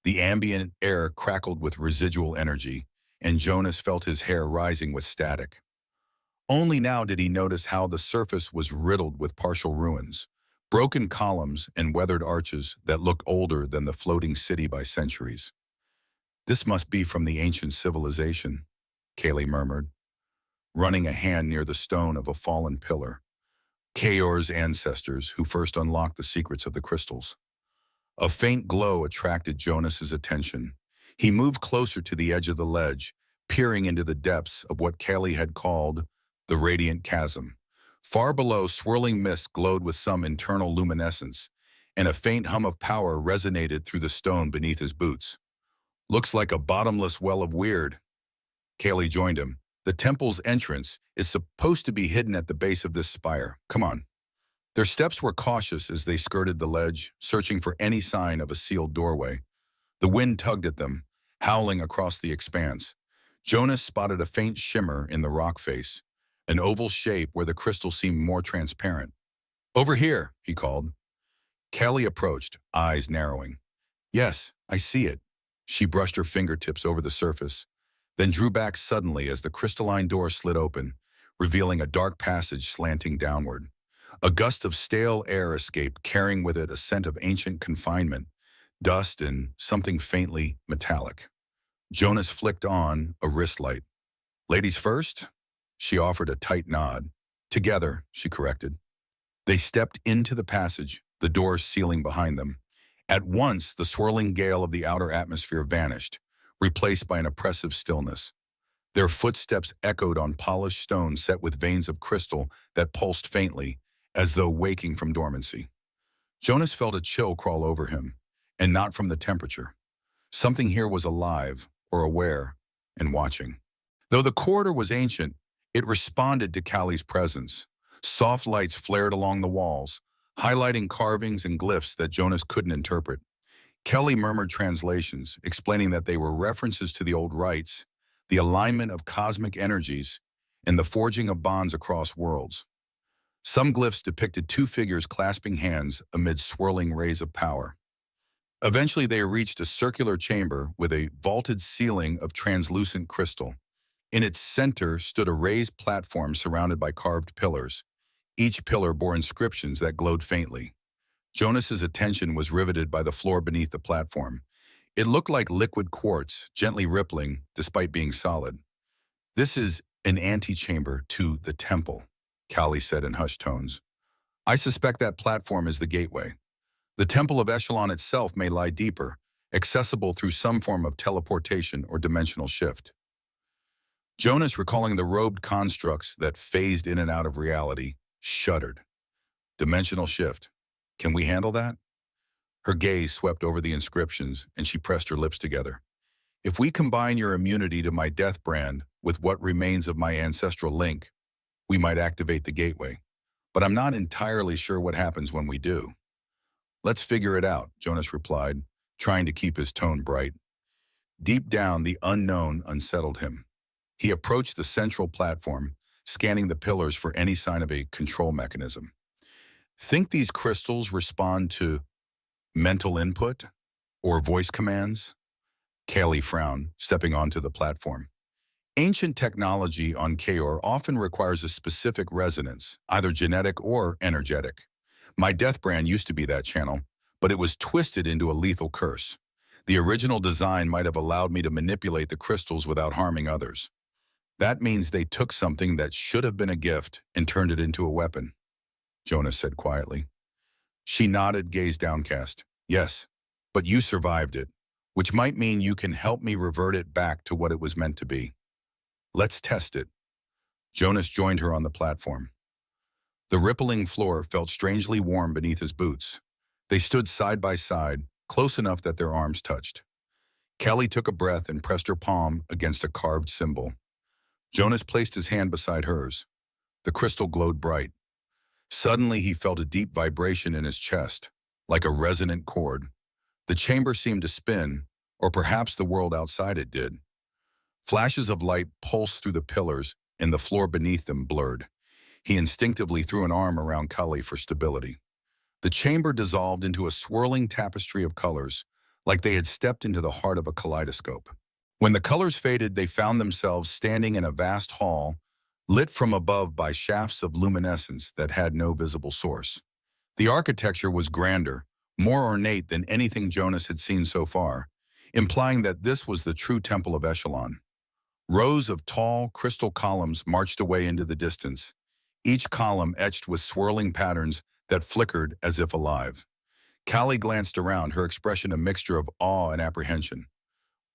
The ambient air crackled with residual energy, and Jonas felt his hair rising with static. Only now did he notice how the surface was riddled with partial ruins, broken columns and weathered arches that looked older than the floating city by centuries. "This must be from the ancient civilization," Kaylee murmured, running a hand near the stone of a fallen pillar. Kayor's ancestors, who first unlocked the secrets of the crystals. A faint glow attracted Jonas's attention. He moved closer to the edge of the ledge, peering into the depths of what Kaylee had called the Radiant Chasm. Far below, swirling mist glowed with some internal luminescence, and a faint hum of power resonated through the stone beneath his boots. "Looks like a bottomless well of weird." Kaylee joined him. "The temple's entrance is supposed to be hidden at the base of this spire. Come on." Their steps were cautious as they skirted the ledge, searching for any sign of a sealed doorway. The wind tugged at them, howling across the expanse. Jonas spotted a faint shimmer in the rock face, an oval shape where the crystal seemed more transparent. "Over here," he called. Kelly approached, eyes narrowing. "Yes, I see it." She brushed her fingertips over the surface, then drew back suddenly as the crystalline door slid open, revealing a dark passage slanting downward. A gust of stale air escaped, carrying with it a scent of ancient confinement, dust and something faintly metallic. Jonas flicked on a wrist light. "Ladies first?" She offered a tight nod. "Together," she corrected. They stepped into the passage, the door sealing behind them. At once, the swirling gale of the outer atmosphere vanished, replaced by an oppressive stillness. Their footsteps echoed on polished stone set with veins of crystal that pulsed faintly, as though waking from dormancy. Jonas felt a chill crawl over him, and not from the temperature. Something here was alive, or aware, and watching. Though the corridor was ancient, it responded to Callie's presence. Soft lights flared along the walls, highlighting carvings and glyphs that Jonas couldn't interpret. Kelly murmured translations, explaining that they were references to the old rites, the alignment of cosmic energies, and the forging of bonds across worlds. Some glyphs depicted two figures clasping hands amid swirling rays of power. Eventually, they reached a circular chamber with a vaulted ceiling of translucent crystal. In its center stood a raised platform surrounded by carved pillars. Each pillar bore inscriptions that glowed faintly. Jonas's attention was riveted by the floor beneath the platform. It looked like liquid quartz, gently rippling, despite being solid. "This is an antechamber to the temple," Callie said in hushed tones. "I suspect that platform is the gateway. The Temple of Echelon itself may lie deeper, accessible through some form of teleportation or dimensional shift." Jonas, recalling the robed constructs that phased in and out of reality, shuddered. "Dimensional shift. Can we handle that?" Her gaze swept over the inscriptions, and she pressed her lips together. "If we combine your immunity to my death brand with what remains of my ancestral link, we might activate the gateway. But I'm not entirely sure what happens when we do." "Let's figure it out," Jonas replied, trying to keep his tone bright. Deep down, the unknown unsettled him. He approached the central platform, scanning the pillars for any sign of a control mechanism. "Think these crystals respond to mental input or voice commands?" Kaylee frowned, stepping onto the platform. "Ancient technology on Kaor often requires a specific resonance, either genetic or energetic. My death brand used to be that channel, but it was twisted into a lethal curse. The original design might have allowed me to manipulate the crystals without harming others. That means they took something that should have been a gift and turned it into a weapon," Jonas said quietly. She nodded, gaze downcast. "Yes, but you survived it, which might mean you can help me revert it back to what it was meant to be. Let's test it." Jonas joined her on the platform. The rippling floor felt strangely warm beneath his boots. They stood side by side, close enough that their arms touched. Kelly took a breath and pressed her palm against a carved symbol. Jonas placed his hand beside hers. The crystal glowed bright. Suddenly, he felt a deep vibration in his chest, like a resonant chord. The chamber seemed to spin, or perhaps the world outside it did. Flashes of light pulsed through the pillars, and the floor beneath them blurred. He instinctively threw an arm around Cully for stability. The chamber dissolved into a swirling tapestry of colors, like they had stepped into the heart of a kaleidoscope. When the colors faded, they found themselves standing in a vast hall, lit from above by shafts of luminescence that had no visible source. The architecture was grander, more ornate than anything Jonas had seen so far, implying that this was the true Temple of Echelon. Rows of tall, crystal columns marched away into the distance, each column etched with swirling patterns that flickered as if alive. Callie glanced around, her expression a mixture of awe and apprehension.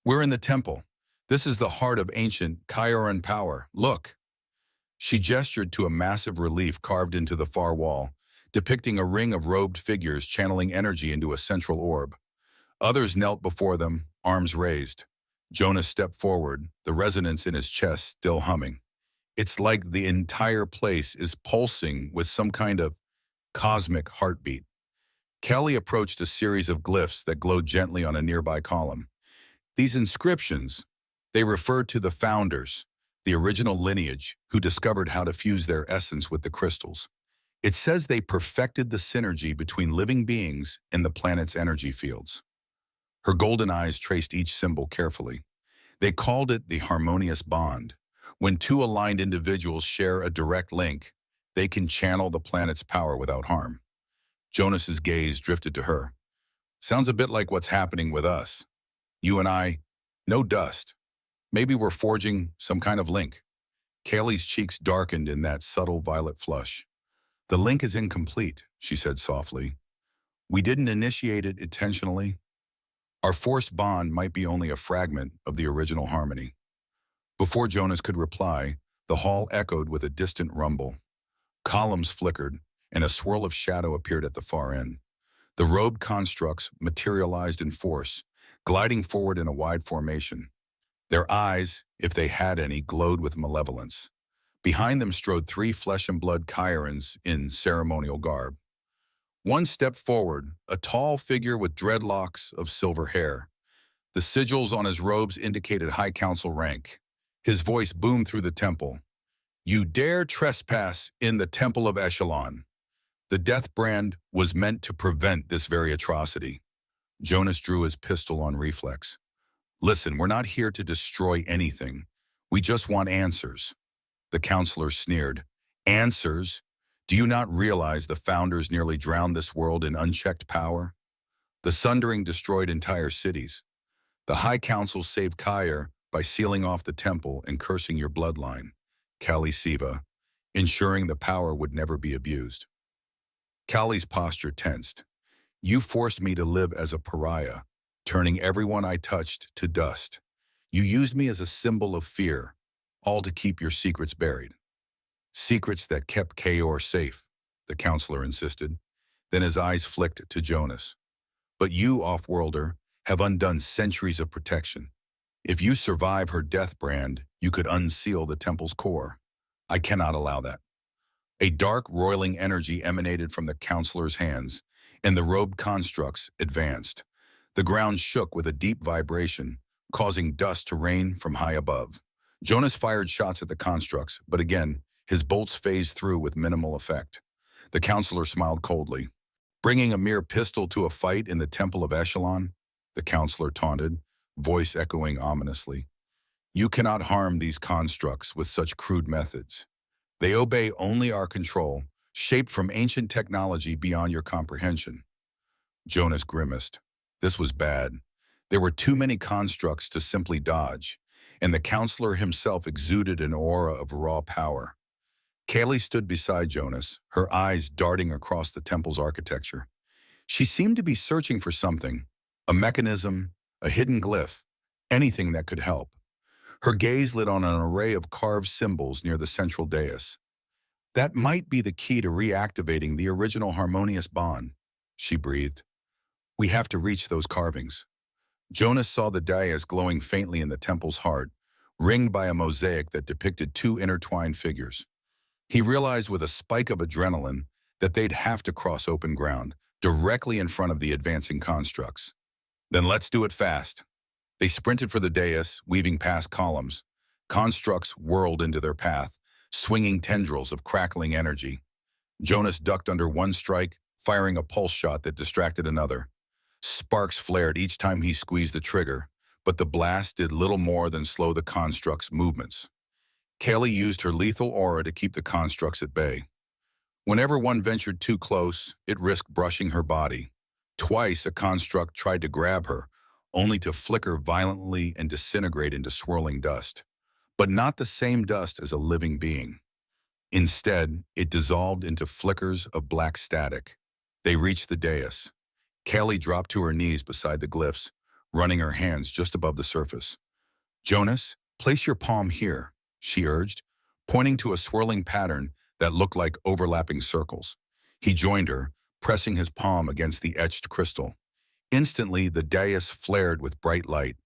"We're in the temple. This is the heart of ancient Kyoran power. Look." She gestured to a massive relief carved into the far wall, depicting a ring of robed figures channeling energy into a central orb. Others knelt before them, arms raised. Jonas stepped forward, the resonance in his chest still humming. "It's like the entire place is pulsing with some kind of Cosmic heartbeat. Kelly approached a series of glyphs that glowed gently on a nearby column. These inscriptions, they referred to the founders, the original lineage, who discovered how to fuse their essence with the crystals. It says they perfected the synergy between living beings and the planet's energy fields. Her golden eyes traced each symbol carefully. They called it the harmonious bond. When two aligned individuals share a direct link, they can channel the planet's power without harm. Jonas's gaze drifted to her. Sounds a bit like what's happening with us. You and I, no dust. Maybe we're forging some kind of link. Kaylee's cheeks darkened in that subtle violet flush. The link is incomplete, she said softly. We didn't initiate it intentionally. Our forced bond might be only a fragment of the original harmony. Before Jonas could reply, the hall echoed with a distant rumble. Columns flickered, and a swirl of shadow appeared at the far end. The robed constructs materialized in force, gliding forward in a wide formation. Their eyes, if they had any, glowed with malevolence. Behind them strode three flesh-and-blood Chirans in ceremonial garb. One stepped forward, a tall figure with dreadlocks of silver hair. The sigils on his robes indicated high council rank. His voice boomed through the temple. You dare trespass in the temple of Echelon. The death brand was meant to prevent this very atrocity. Jonas drew his pistol on reflex. Listen, we're not here to destroy anything. We just want answers. The counselor sneered. Answers? Do you not realize the founders nearly drowned this world in unchecked power? The Sundering destroyed entire cities. The High Council saved Kair by sealing off the temple and cursing your bloodline, Kali Siva, ensuring the power would never be abused. Kali's posture tensed. You forced me to live as a pariah, turning everyone I touched to dust. You used me as a symbol of fear, all to keep your secrets buried. Secrets that kept Kaor safe, the counselor insisted. Then his eyes flicked to Jonas. But you, off-worlder, have undone centuries of protection. If you survive her death brand, you could unseal the temple's core. I cannot allow that. A dark, roiling energy emanated from the counselor's hands, and the robed constructs advanced. The ground shook with a deep vibration, causing dust to rain from high above. Jonas fired shots at the constructs, but again, his bolts phased through with minimal effect. The counselor smiled coldly. Bringing a mere pistol to a fight in the Temple of Echelon? The counselor taunted, voice echoing ominously. You cannot harm these constructs with such crude methods. They obey only our control, shaped from ancient technology beyond your comprehension. Jonas grimaced. This was bad. There were too many constructs to simply dodge, and the counselor himself exuded an aura of raw power. Kaylee stood beside Jonas, her eyes darting across the temple's architecture. She seemed to be searching for something, a mechanism, a hidden glyph, anything that could help. Her gaze lit on an array of carved symbols near the central dais. That might be the key to reactivating the original harmonious bond, she breathed. We have to reach those carvings. Jonas saw the dais glowing faintly in the temple's heart, ringed by a mosaic that depicted two intertwined figures. He realized with a spike of adrenaline that they'd have to cross open ground, directly in front of the advancing constructs. Then let's do it fast. They sprinted for the dais, weaving past columns. Constructs whirled into their path, swinging tendrils of crackling energy. Jonas ducked under one strike, firing a pulse shot that distracted another. Sparks flared each time he squeezed the trigger, but the blast did little more than slow the constructs' movements. Kaylee used her lethal aura to keep the constructs at bay. Whenever one ventured too close, it risked brushing her body. Twice a construct tried to grab her, only to flicker violently and disintegrate into swirling dust. But not the same dust as a living being. Instead, it dissolved into flickers of black static. They reached the dais. Kaylee dropped to her knees beside the glyphs, running her hands just above the surface. Jonas, place your palm here, she urged, pointing to a swirling pattern that looked like overlapping circles. He joined her, pressing his palm against the etched crystal. Instantly, the dais flared with bright light.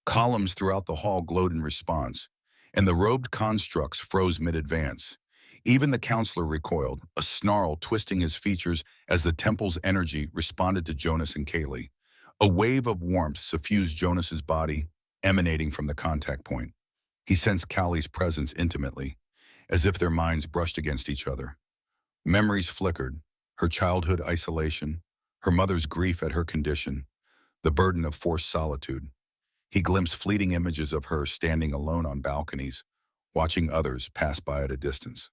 Columns throughout the hall glowed in response, and the robed constructs froze mid-advance. Even the counselor recoiled, a snarl twisting his features as the temple's energy responded to Jonas and Kaylee. A wave of warmth suffused Jonas's body, emanating from the contact point. He sensed Callie's presence intimately, as if their minds brushed against each other. Memories flickered, her childhood isolation, her mother's grief at her condition, the burden of forced solitude. He glimpsed fleeting images of her standing alone on balconies, watching others pass by at a distance.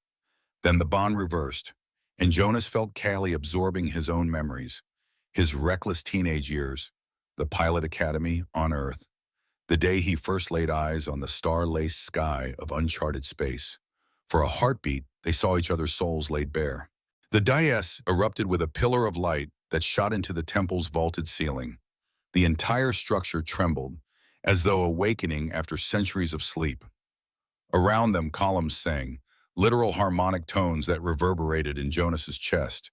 Then the bond reversed, and Jonas felt Callie absorbing his own memories, his reckless teenage years, the pilot academy on Earth, the day he first laid eyes on the star-laced sky of uncharted space. For a heartbeat, they saw each other's souls laid bare. The dais erupted with a pillar of light that shot into the temple's vaulted ceiling. The entire structure trembled, as though awakening after centuries of sleep. Around them, columns sang, literal harmonic tones that reverberated in Jonas's chest.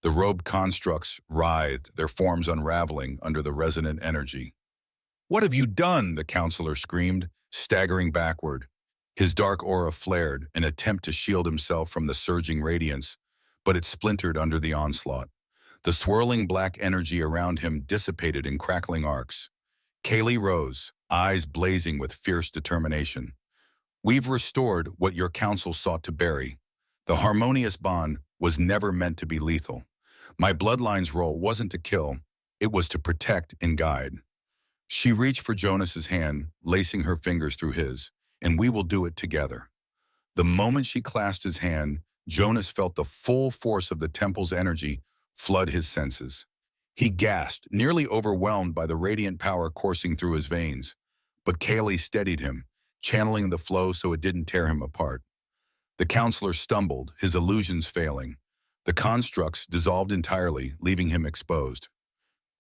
The robed constructs writhed, their forms unraveling under the resonant energy. "What have you done?" the counselor screamed, staggering backward. His dark aura flared, an attempt to shield himself from the surging radiance, but it splintered under the onslaught. The swirling black energy around him dissipated in crackling arcs. Kaylee rose, eyes blazing with fierce determination. "We've restored what your counsel sought to bury. The harmonious bond was never meant to be lethal. My bloodline's role wasn't to kill, it was to protect and guide." She reached for Jonas's hand, lacing her fingers through his, "And we will do it together." The moment she clasped his hand, Jonas felt the full force of the temple's energy flood his senses. He gasped, nearly overwhelmed by the radiant power coursing through his veins. But Kaylee steadied him, channeling the flow so it didn't tear him apart. The counselor stumbled, his illusions failing. The constructs dissolved entirely, leaving him exposed.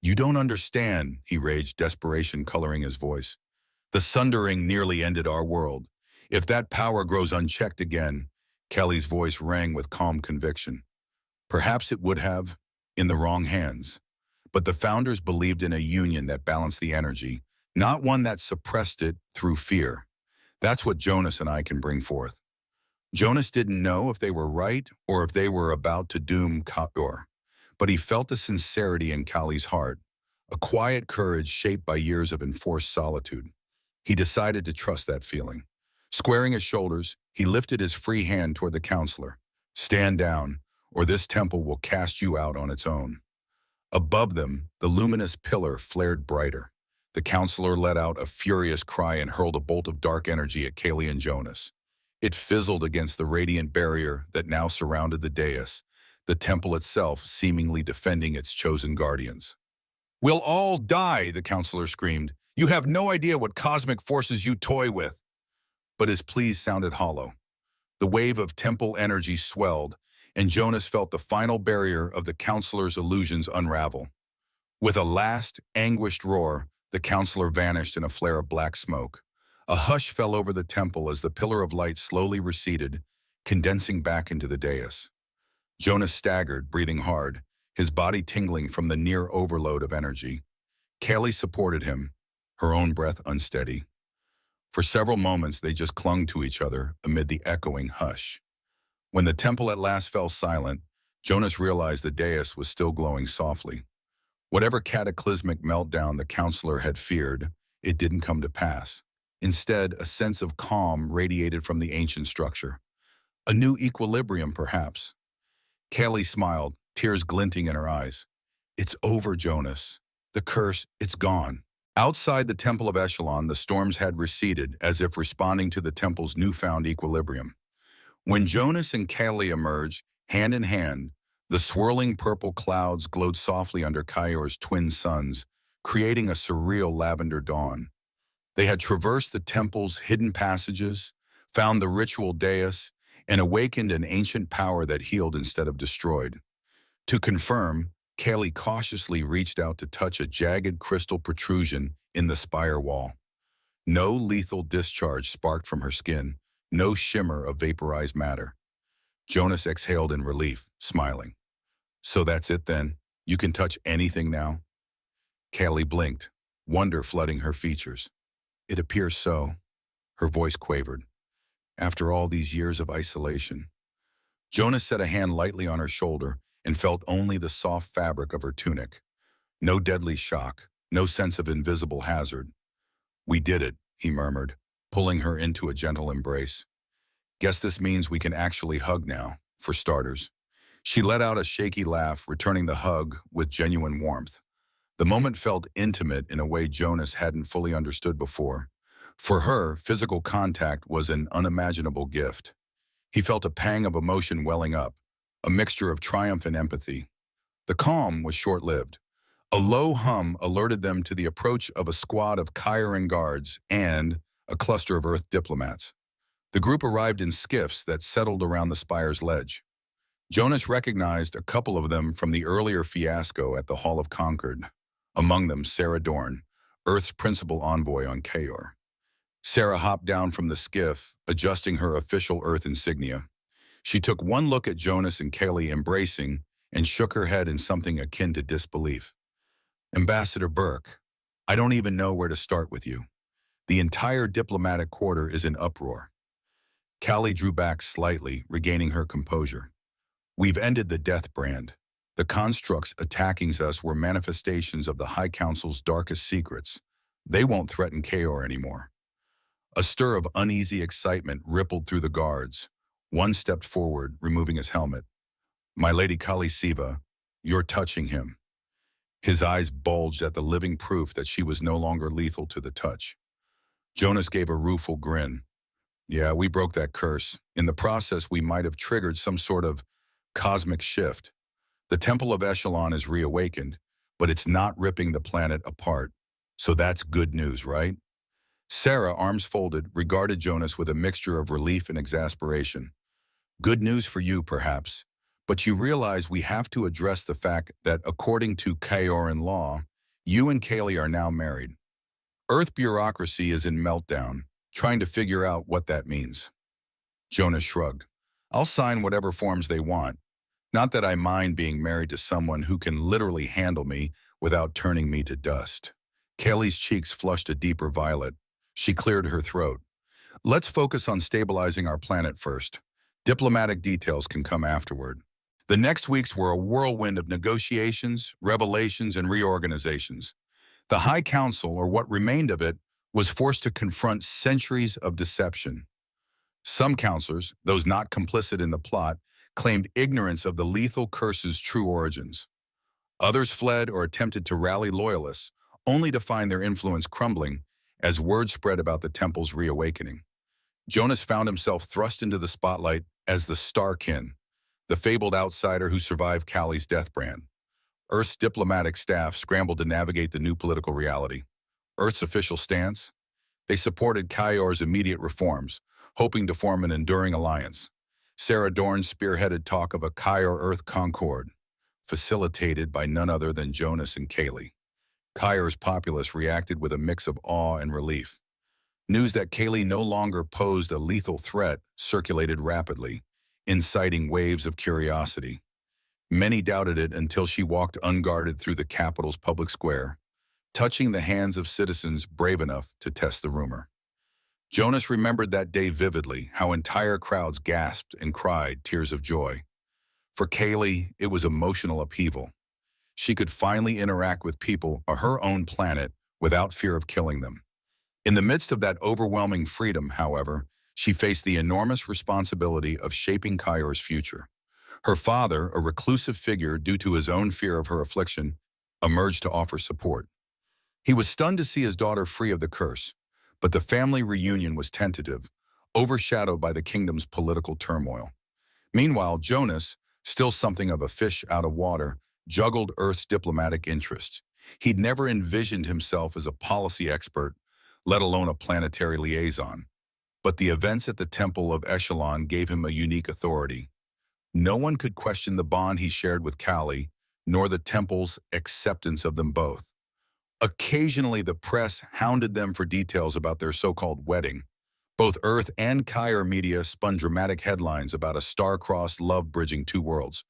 "You don't understand," he raged, desperation coloring his voice. "The sundering nearly ended our world. If that power grows unchecked again," Kelly's voice rang with calm conviction. "Perhaps it would have, in the wrong hands. But the founders believed in a union that balanced the energy, not one that suppressed it through fear. That's what Jonas and I can bring forth." Jonas didn't know if they were right or if they were about to doom Kaor, but he felt the sincerity in Kali's heart, a quiet courage shaped by years of enforced solitude. He decided to trust that feeling. Squaring his shoulders, he lifted his free hand toward the counselor. "Stand down, or this temple will cast you out on its own." Above them, the luminous pillar flared brighter. The counselor let out a furious cry and hurled a bolt of dark energy at Kaylee and Jonas. It fizzled against the radiant barrier that now surrounded the dais, the temple itself seemingly defending its chosen guardians. "We'll all die," the counselor screamed. "You have no idea what cosmic forces you toy with." But his pleas sounded hollow. The wave of temple energy swelled, and Jonas felt the final barrier of the counselor's illusions unravel. With a last, anguished roar, the counselor vanished in a flare of black smoke. A hush fell over the temple as the pillar of light slowly receded, condensing back into the dais. Jonas staggered, breathing hard, his body tingling from the near overload of energy. Kaylee supported him, her own breath unsteady. For several moments, they just clung to each other amid the echoing hush. When the temple at last fell silent, Jonas realized the dais was still glowing softly. Whatever cataclysmic meltdown the counselor had feared, it didn't come to pass. Instead, a sense of calm radiated from the ancient structure. A new equilibrium, perhaps. Kaylee smiled, tears glinting in her eyes. "It's over, Jonas. The curse, it's gone." Outside the Temple of Echelon, the storms had receded, as if responding to the temple's newfound equilibrium. When Jonas and Kaylee emerged, hand in hand, the swirling purple clouds glowed softly under Kayor's twin suns, creating a surreal lavender dawn. They had traversed the temple's hidden passages, found the ritual dais, and awakened an ancient power that healed instead of destroyed. To confirm, Kaylee cautiously reached out to touch a jagged crystal protrusion in the spire wall. No lethal discharge sparked from her skin, no shimmer of vaporized matter. Jonas exhaled in relief, smiling. "So that's it then? You can touch anything now?" Kaylee blinked, wonder flooding her features. "It appears so." Her voice quavered. "After all these years of isolation." Jonas set a hand lightly on her shoulder and felt only the soft fabric of her tunic. No deadly shock, no sense of invisible hazard. "We did it," he murmured, pulling her into a gentle embrace. "Guess this means we can actually hug now, for starters." She let out a shaky laugh, returning the hug with genuine warmth. The moment felt intimate in a way Jonas hadn't fully understood before. For her, physical contact was an unimaginable gift. He felt a pang of emotion welling up, a mixture of triumph and empathy. The calm was short-lived. A low hum alerted them to the approach of a squad of Kyran guards and a cluster of Earth diplomats. The group arrived in skiffs that settled around the spire's ledge. Jonas recognized a couple of them from the earlier fiasco at the Hall of Concord, among them Sarah Dorn, Earth's principal envoy on Kaor. Sarah hopped down from the skiff, adjusting her official Earth insignia. She took one look at Jonas and Kaylee embracing and shook her head in something akin to disbelief. "Ambassador Burke, I don't even know where to start with you. The entire diplomatic quarter is in uproar." Callie drew back slightly, regaining her composure. "We've ended the death brand. The constructs attacking us were manifestations of the High Council's darkest secrets. They won't threaten Kaor anymore." A stir of uneasy excitement rippled through the guards. One stepped forward, removing his helmet. "My Lady Kali Siva, you're touching him." His eyes bulged at the living proof that she was no longer lethal to the touch. Jonas gave a rueful grin. "Yeah, we broke that curse. In the process, we might have triggered some sort of cosmic shift. The Temple of Echelon is reawakened, but it's not ripping the planet apart. So that's good news, right?" Sarah, arms folded, regarded Jonas with a mixture of relief and exasperation. "Good news for you, perhaps. But you realize we have to address the fact that, according to Kaoran law, you and Kaylee are now married. Earth bureaucracy is in meltdown, trying to figure out what that means." Jonas shrugged. "I'll sign whatever forms they want. Not that I mind being married to someone who can literally handle me without turning me to dust." Kaylee's cheeks flushed a deeper violet. She cleared her throat. "Let's focus on stabilizing our planet first. Diplomatic details can come afterward." The next weeks were a whirlwind of negotiations, revelations, and reorganizations. The High Council, or what remained of it, was forced to confront centuries of deception. Some counselors, those not complicit in the plot, claimed ignorance of the lethal curse's true origins. Others fled or attempted to rally loyalists, only to find their influence crumbling as word spread about the temple's reawakening. Jonas found himself thrust into the spotlight as the Starkin, the fabled outsider who survived Callie's death brand. Earth's diplomatic staff scrambled to navigate the new political reality. Earth's official stance? They supported Kaor's immediate reforms, hoping to form an enduring alliance. Sarah Dorn spearheaded talk of a Kaor-Earth Concord, facilitated by none other than Jonas and Kaylee. Kaor's populace reacted with a mix of awe and relief. News that Kaylee no longer posed a lethal threat circulated rapidly, inciting waves of curiosity. Many doubted it until she walked unguarded through the capital's public square, touching the hands of citizens brave enough to test the rumor. Jonas remembered that day vividly, how entire crowds gasped and cried tears of joy. For Kaylee, it was emotional upheaval. She could finally interact with people on her own planet without fear of killing them. In the midst of that overwhelming freedom, however, she faced the enormous responsibility of shaping Kaor's future. Her father, a reclusive figure due to his own fear of her affliction, emerged to offer support. He was stunned to see his daughter free of the curse, but the family reunion was tentative, overshadowed by the kingdom's political turmoil. Meanwhile, Jonas, still something of a fish out of water, juggled Earth's diplomatic interests. He'd never envisioned himself as a policy expert, let alone a planetary liaison. But the events at the Temple of Echelon gave him a unique authority. No one could question the bond he shared with Callie, nor the Temple's acceptance of them both. Occasionally, the press hounded them for details about their so-called wedding. Both Earth and Kaor media spun dramatic headlines about a star-crossed love bridging two worlds.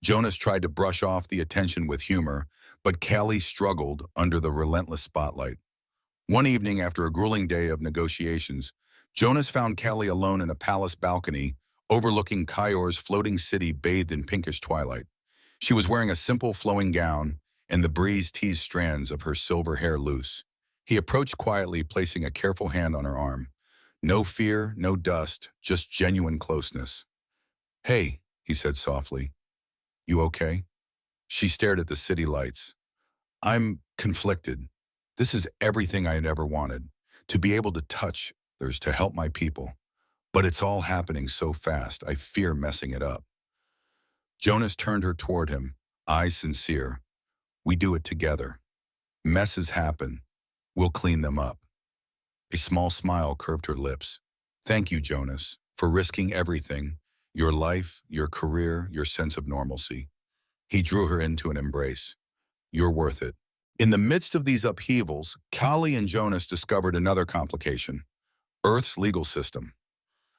Jonas tried to brush off the attention with humor, but Callie struggled under the relentless spotlight. One evening, after a grueling day of negotiations, Jonas found Callie alone in a palace balcony, overlooking Kyor's floating city bathed in pinkish twilight. She was wearing a simple flowing gown, and the breeze teased strands of her silver hair loose. He approached quietly, placing a careful hand on her arm. No fear, no dust, just genuine closeness. "Hey," he said softly, "you okay?" She stared at the city lights. "I'm conflicted. This is everything I had ever wanted, to be able to touch others, to help my people. But it's all happening so fast, I fear messing it up." Jonas turned her toward him, eyes sincere. "We do it together. Messes happen. We'll clean them up." A small smile curved her lips. "Thank you, Jonas, for risking everything, your life, your career, your sense of normalcy." He drew her into an embrace. "You're worth it." In the midst of these upheavals, Kali and Jonas discovered another complication: Earth's legal system.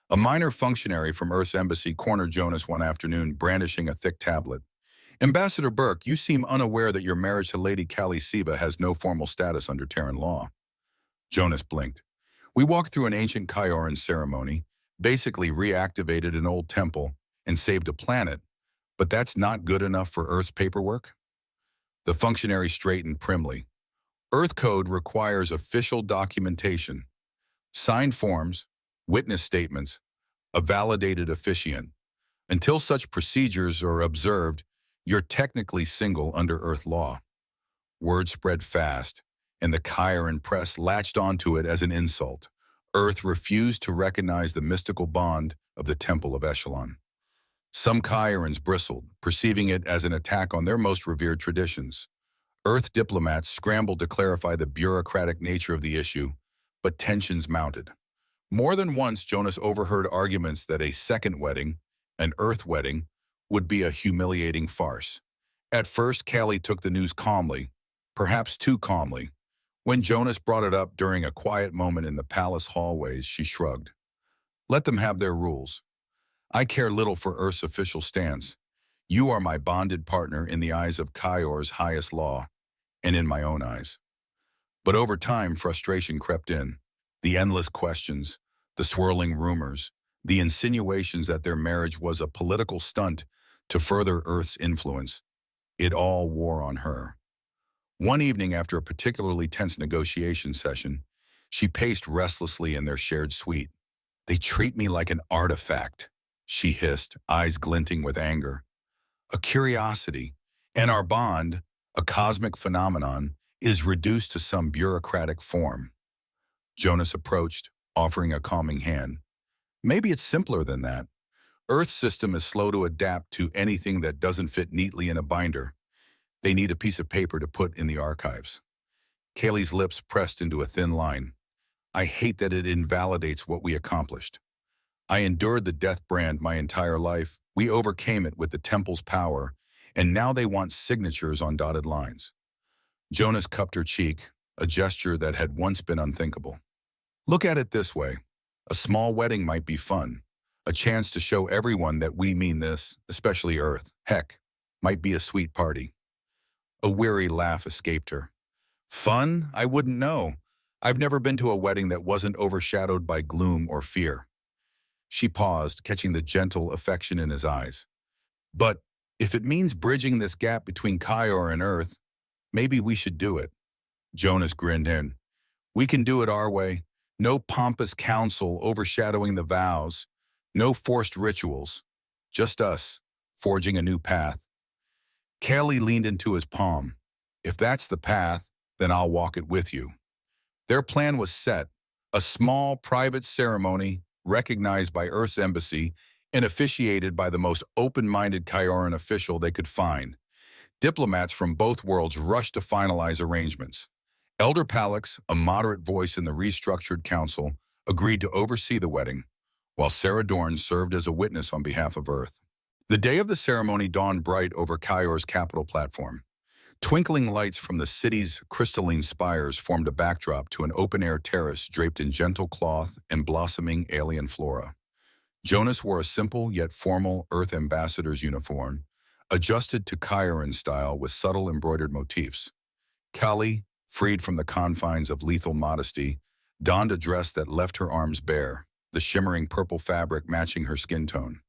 A minor functionary from Earth's embassy cornered Jonas one afternoon, brandishing a thick tablet. "Ambassador Burke, you seem unaware that your marriage to Lady Kali Siva has no formal status under Terran law." Jonas blinked. "We walked through an ancient Kyoran ceremony, basically reactivated an old temple, and saved a planet, but that's not good enough for Earth's paperwork?" The functionary straightened primly. "Earth code requires official documentation, signed forms, witness statements, a validated officiant. Until such procedures are observed, you're technically single under Earth law." Word spread fast, and the Kyoran press latched onto it as an insult. Earth refused to recognize the mystical bond of the Temple of Echelon. Some Kyarans bristled, perceiving it as an attack on their most revered traditions. Earth diplomats scrambled to clarify the bureaucratic nature of the issue, but tensions mounted. More than once, Jonas overheard arguments that a second wedding, an Earth wedding, would be a humiliating farce. At first, Callie took the news calmly, perhaps too calmly. When Jonas brought it up during a quiet moment in the palace hallways, she shrugged. "Let them have their rules. I care little for Earth's official stance. You are my bonded partner in the eyes of Kyor's highest law, and in my own eyes." But over time, frustration crept in. The endless questions, the swirling rumors, the insinuations that their marriage was a political stunt to further Earth's influence. It all wore on her. One evening, after a particularly tense negotiation session, she paced restlessly in their shared suite. "They treat me like an artifact," she hissed, eyes glinting with anger. "A curiosity, and our bond, a cosmic phenomenon, is reduced to some bureaucratic form." Jonas approached, offering a calming hand. "Maybe it's simpler than that. Earth's system is slow to adapt to anything that doesn't fit neatly in a binder. They need a piece of paper to put in the archives." Kaylee's lips pressed into a thin line. "I hate that it invalidates what we accomplished. I endured the death brand my entire life. We overcame it with the temple's power, and now they want signatures on dotted lines." Jonas cupped her cheek, a gesture that had once been unthinkable. "Look at it this way. A small wedding might be fun. A chance to show everyone that we mean this, especially Earth. Heck, might be a sweet party." A weary laugh escaped her. "Fun? I wouldn't know. I've never been to a wedding that wasn't overshadowed by gloom or fear." She paused, catching the gentle affection in his eyes. "But if it means bridging this gap between Kyor and Earth, maybe we should do it." Jonas grinned in. "We can do it our way. No pompous council overshadowing the vows. No forced rituals. Just us, forging a new path." Kelly leaned into his palm. "If that's the path, then I'll walk it with you." Their plan was set: a small, private ceremony recognized by Earth's embassy and officiated by the most open-minded Kyoran official they could find. Diplomats from both worlds rushed to finalize arrangements. Elder Palix, a moderate voice in the restructured council, agreed to oversee the wedding, while Sarah Dorn served as a witness on behalf of Earth. The day of the ceremony dawned bright over Kyor's capital platform. Twinkling lights from the city's crystalline spires formed a backdrop to an open-air terrace draped in gentle cloth and blossoming alien flora. Jonas wore a simple yet formal Earth ambassador's uniform, adjusted to Kyoran style with subtle embroidered motifs. Kali, freed from the confines of lethal modesty, donned a dress that left her arms bare. the shimmering purple fabric matching her skin tone.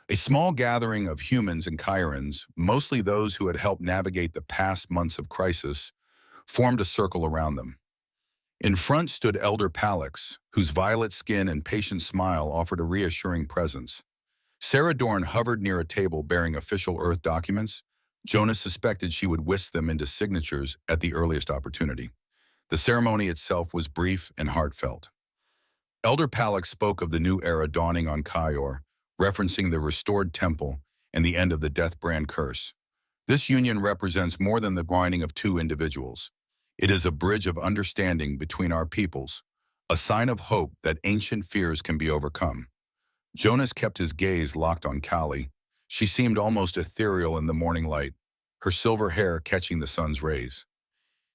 A small gathering of humans and Chirans, mostly those who had helped navigate the past months of crisis, formed a circle around them. In front stood Elder Palix, whose violet skin and patient smile offered a reassuring presence. Sarah Dorn hovered near a table bearing official Earth documents. Jonas suspected she would whisk them into signatures at the earliest opportunity. The ceremony itself was brief and heartfelt. Elder Palix spoke of the new era dawning on Kaior, referencing the restored temple and the end of the Deathbrand curse. This union represents more than the grinding of two individuals. It is a bridge of understanding between our peoples, a sign of hope that ancient fears can be overcome. Jonas kept his gaze locked on Callie. She seemed almost ethereal in the morning light, her silver hair catching the sun's rays.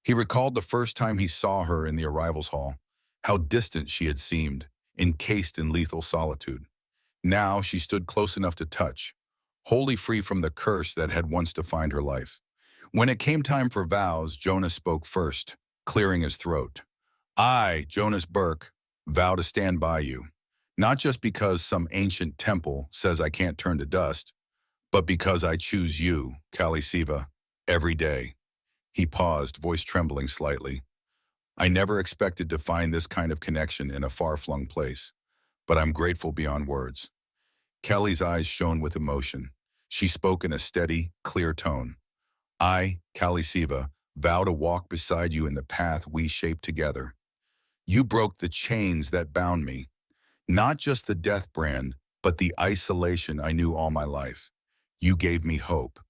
He recalled the first time he saw her in the arrivals hall, how distant she had seemed, encased in lethal solitude. Now she stood close enough to touch, wholly free from the curse that had once defined her life. When it came time for vows, Jonas spoke first, clearing his throat. I, Jonas Burke, vow to stand by you, not just because some ancient temple says I can't turn to dust, but because I choose you, Callie Siva, every day. He paused, voice trembling slightly. I never expected to find this kind of connection in a far-flung place, but I'm grateful beyond words. Callie's eyes shone with emotion. She spoke in a steady, clear tone. I, Callie Siva, vow to walk beside you in the path we shaped together. You broke the chains that bound me, not just the death brand, but the isolation I knew all my life. You gave me hope.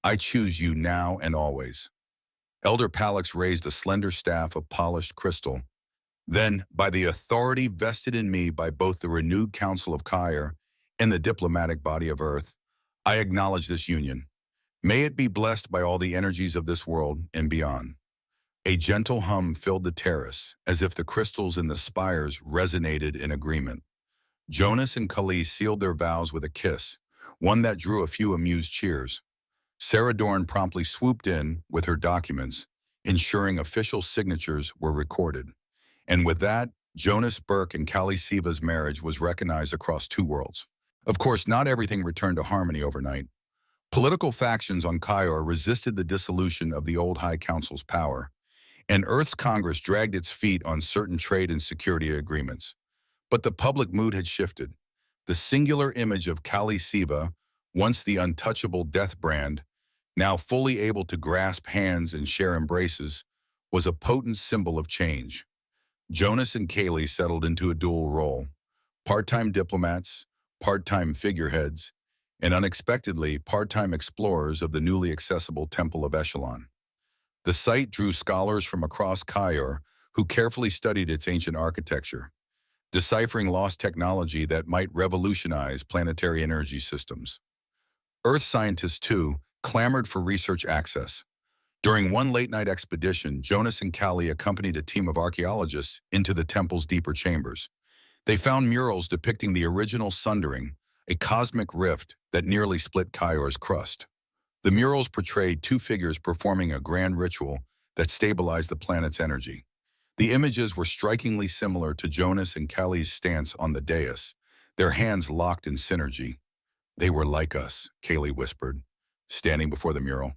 I choose you now and always. Elder Palix raised a slender staff of polished crystal. Then, by the authority vested in me by both the renewed Council of Kair and the diplomatic body of Earth, I acknowledge this union. May it be blessed by all the energies of this world and beyond. A gentle hum filled the terrace, as if the crystals in the spires resonated in agreement. Jonas and Callie sealed their vows with a kiss, one that drew a few amused cheers. Sarah Dorn promptly swooped in with her documents, ensuring official signatures were recorded. And with that, Jonas Burke and Callie Siva's marriage was recognized across two worlds. Of course, not everything returned to harmony overnight. Political factions on Kaior resisted the dissolution of the old High Council's power, and Earth's Congress dragged its feet on certain trade and security agreements. But the public mood had shifted. The singular image of Callie Siva, once the untouchable death brand, now fully able to grasp hands and share embraces, was a potent symbol of change. Jonas and Callie settled into a dual role, part-time diplomats, part-time figureheads, and unexpectedly part-time explorers of the newly accessible Temple of Echelon. The site drew scholars from across Kaior who carefully studied its ancient architecture, deciphering lost technology that might revolutionize planetary energy systems. Earth scientists, too, clamored for research access. During one late-night expedition, Jonas and Callie accompanied a team of archaeologists into the temple's deeper chambers. They found murals depicting the original sundering, a cosmic rift that nearly split Kaior's crust. The murals portrayed two figures performing a grand ritual that stabilized the planet's energy. The images were strikingly similar to Jonas and Callie's stance on the dais, their hands locked in synergy. They were like us, Callie whispered, standing before the mural.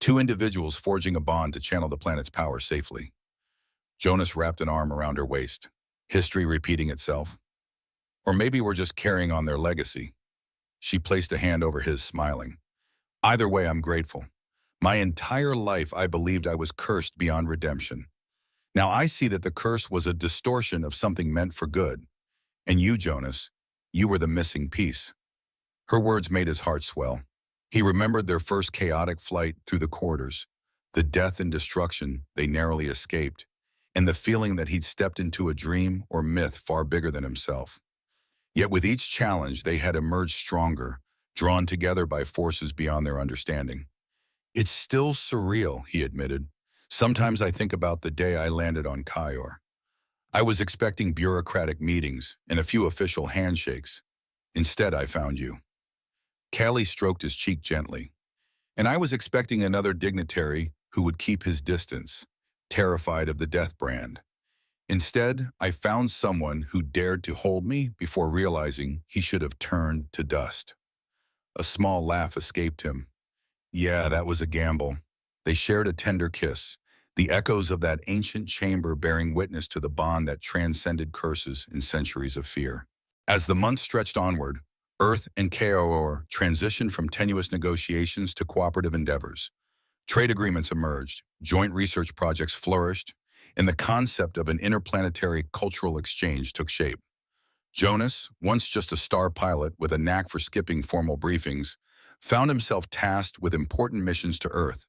Two individuals forging a bond to channel the planet's power safely. Jonas wrapped an arm around her waist. History repeating itself? Or maybe we're just carrying on their legacy. She placed a hand over his, smiling. Either way, I'm grateful. My entire life, I believed I was cursed beyond redemption. Now I see that the curse was a distortion of something meant for good. And you, Jonas, you were the missing piece. Her words made his heart swell. He remembered their first chaotic flight through the corridors, the death and destruction they narrowly escaped, and the feeling that he'd stepped into a dream or myth far bigger than himself. Yet with each challenge, they had emerged stronger, drawn together by forces beyond their understanding. It's still surreal, he admitted. Sometimes I think about the day I landed on Kaior. I was expecting bureaucratic meetings and a few official handshakes. Instead, I found you. Callie stroked his cheek gently. And I was expecting another dignitary who would keep his distance, terrified of the death brand. Instead, I found someone who dared to hold me before realizing he should have turned to dust. A small laugh escaped him. Yeah, that was a gamble. They shared a tender kiss, the echoes of that ancient chamber bearing witness to the bond that transcended curses and centuries of fear. As the months stretched onward, Earth and KOR transitioned from tenuous negotiations to cooperative endeavors. Trade agreements emerged, joint research projects flourished, and the concept of an interplanetary cultural exchange took shape. Jonas, once just a star pilot with a knack for skipping formal briefings, found himself tasked with important missions to Earth,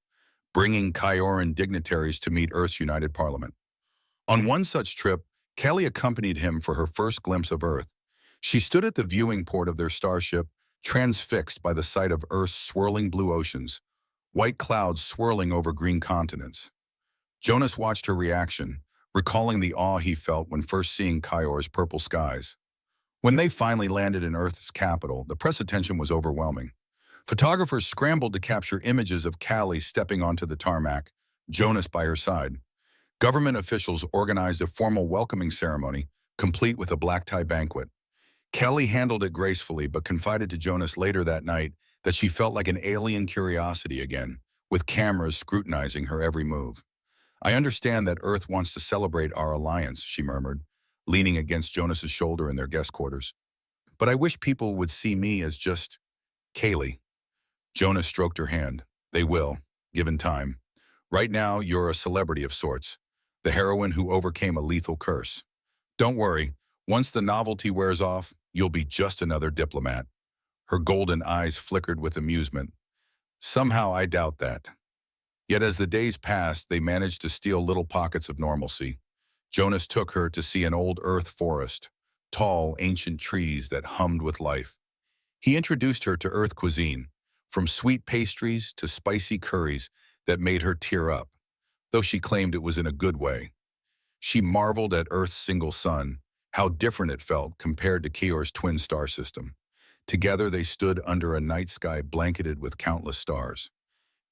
bringing Kyoran dignitaries to meet Earth's United Parliament. On one such trip, Kelly accompanied him for her first glimpse of Earth. She stood at the viewing port of their starship, transfixed by the sight of Earth's swirling blue oceans, white clouds swirling over green continents. Jonas watched her reaction, recalling the awe he felt when first seeing Kyor's purple skies. When they finally landed in Earth's capital, the press attention was overwhelming. Photographers scrambled to capture images of Callie stepping onto the tarmac, Jonas by her side. Government officials organized a formal welcoming ceremony, complete with a black-tie banquet. Kelly handled it gracefully but confided to Jonas later that night that she felt like an alien curiosity again, with cameras scrutinizing her every move. I understand that Earth wants to celebrate our alliance, she murmured, leaning against Jonas's shoulder in their guest quarters. But I wish people would see me as just Kaylee. Jonas stroked her hand. They will, given time. Right now, you're a celebrity of sorts, the heroine who overcame a lethal curse. Don't worry, once the novelty wears off, you'll be just another diplomat. Her golden eyes flickered with amusement. Somehow I doubt that. Yet as the days passed, they managed to steal little pockets of normalcy. Jonas took her to see an old earth forest, tall, ancient trees that hummed with life. He introduced her to earth cuisine, from sweet pastries to spicy curries that made her tear up, though she claimed it was in a good way. She marveled at Earth's single sun, how different it felt compared to Kior's twin star system. Together they stood under a night sky blanketed with countless stars.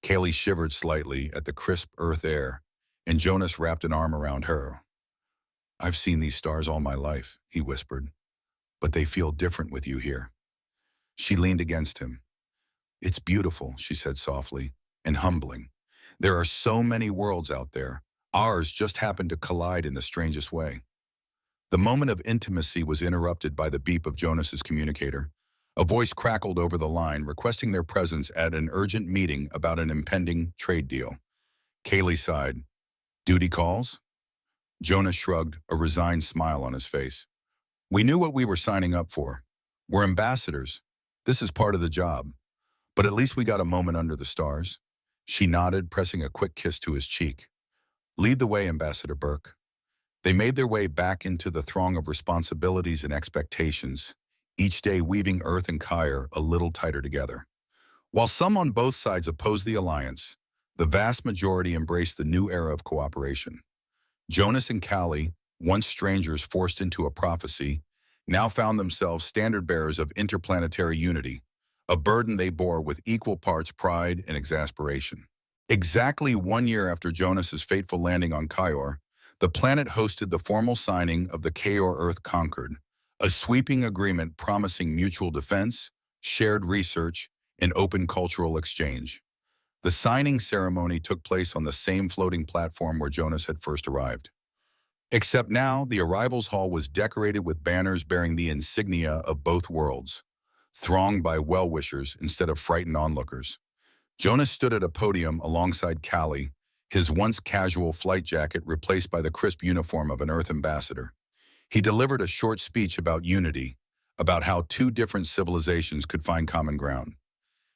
Kaylee shivered slightly at the crisp earth air, and Jonas wrapped an arm around her. I've seen these stars all my life, he whispered, but they feel different with you here. She leaned against him. It's beautiful, she said softly, and humbling. There are so many worlds out there. Ours just happened to collide in the strangest way. The moment of intimacy was interrupted by the beep of Jonas's communicator. A voice crackled over the line, requesting their presence at an urgent meeting about an impending trade deal. Kaylee sighed. Duty calls? Jonas shrugged, a resigned smile on his face. We knew what we were signing up for. We're ambassadors. This is part of the job. But at least we got a moment under the stars. She nodded, pressing a quick kiss to his cheek. Lead the way, Ambassador Burke. They made their way back into the throng of responsibilities and expectations, each day weaving Earth and Kyre a little tighter together. While some on both sides opposed the alliance, the vast majority embraced the new era of cooperation. Jonas and Callie, once strangers forced into a prophecy, now found themselves standard-bearers of interplanetary unity, a burden they bore with equal parts pride and exasperation. Exactly 1 year after Jonas's fateful landing on Kyor, the planet hosted the formal signing of the Kyor Earth Concord, a sweeping agreement promising mutual defense, shared research, and open cultural exchange. The signing ceremony took place on the same floating platform where Jonas had first arrived. Except now, the arrivals hall was decorated with banners bearing the insignia of both worlds, thronged by well-wishers instead of frightened onlookers. Jonas stood at a podium alongside Callie, his once casual flight jacket replaced by the crisp uniform of an Earth ambassador. He delivered a short speech about unity, about how two different civilizations could find common ground.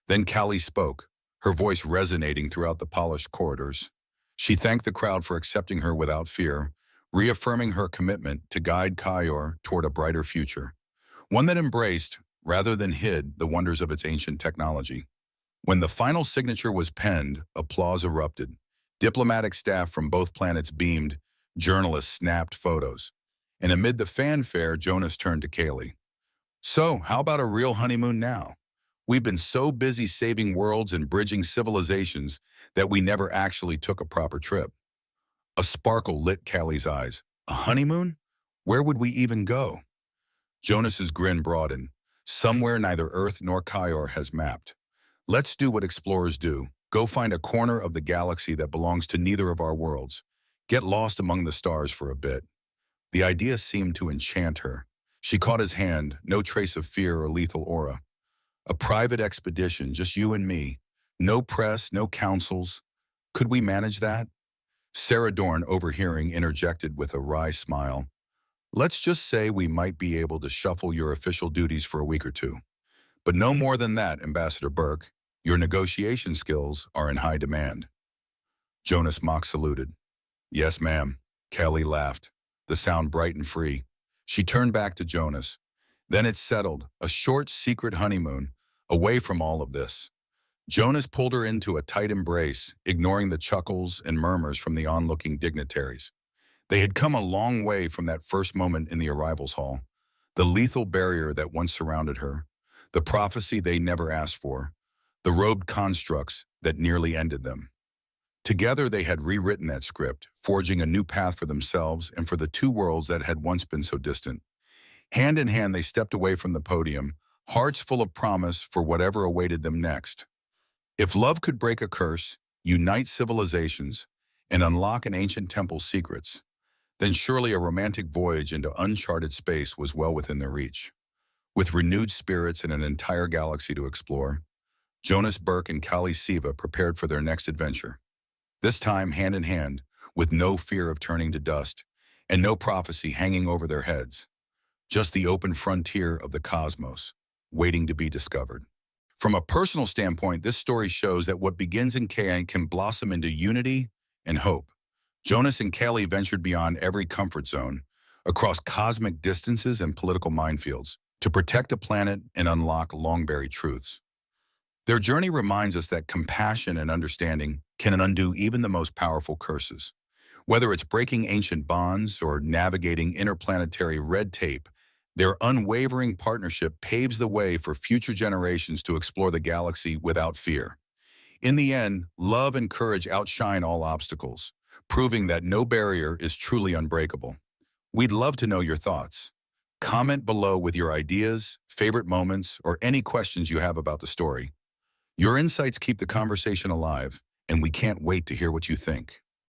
Then Callie spoke, her voice resonating throughout the polished corridors. She thanked the crowd for accepting her without fear, reaffirming her commitment to guide Kyor toward a brighter future, one that embraced, rather than hid, the wonders of its ancient technology. When the final signature was penned, applause erupted. Diplomatic staff from both planets beamed, journalists snapped photos. And amid the fanfare, Jonas turned to Kaylee. So, how about a real honeymoon now? We've been so busy saving worlds and bridging civilizations that we never actually took a proper trip. A sparkle lit Callie's eyes. A honeymoon? Where would we even go? Jonas's grin broadened. Somewhere neither Earth nor Kaior has mapped. Let's do what explorers do. Go find a corner of the galaxy that belongs to neither of our worlds. Get lost among the stars for a bit. The idea seemed to enchant her. She caught his hand, no trace of fear or lethal aura. A private expedition, just you and me. No press, no councils. Could we manage that? Sarah Dorn, overhearing, interjected with a wry smile. Let's just say we might be able to shuffle your official duties for a week or two. But no more than that, Ambassador Burke. Your negotiation skills are in high demand. Jonas mock saluted. Yes, ma'am. Kelly laughed, the sound bright and free. She turned back to Jonas. Then it settled, a short, secret honeymoon, away from all of this. Jonas pulled her into a tight embrace, ignoring the chuckles and murmurs from the onlooking dignitaries. They had come a long way from that first moment in the arrivals hall, the lethal barrier that once surrounded her, the prophecy they never asked for, the robed constructs that nearly ended them. Together they had rewritten that script, forging a new path for themselves and for the two worlds that had once been so distant. Hand in hand they stepped away from the podium, hearts full of promise for whatever awaited them next. If love could break a curse, unite civilizations, and unlock an ancient temple's secrets, then surely a romantic voyage into uncharted space was well within their reach. With renewed spirits and an entire galaxy to explore, Jonas Burke and Kali Siva prepared for their next adventure. This time hand in hand, with no fear of turning to dust, and no prophecy hanging over their heads. Just the open frontier of the cosmos, waiting to be discovered. From a personal standpoint, this story shows that what begins in chaos can blossom into unity and hope. Jonas and Kelly ventured beyond every comfort zone, across cosmic distances and political minefields, to protect a planet and unlock long-buried truths. Their journey reminds us that compassion and understanding can undo even the most powerful curses. Whether it's breaking ancient bonds or navigating interplanetary red tape, their unwavering partnership paves the way for future generations to explore the galaxy without fear. In the end, love and courage outshine all obstacles, proving that no barrier is truly unbreakable. We'd love to know your thoughts. Comment below with your ideas, favorite moments, or any questions you have about the story. Your insights keep the conversation alive, and we can't wait to hear what you think.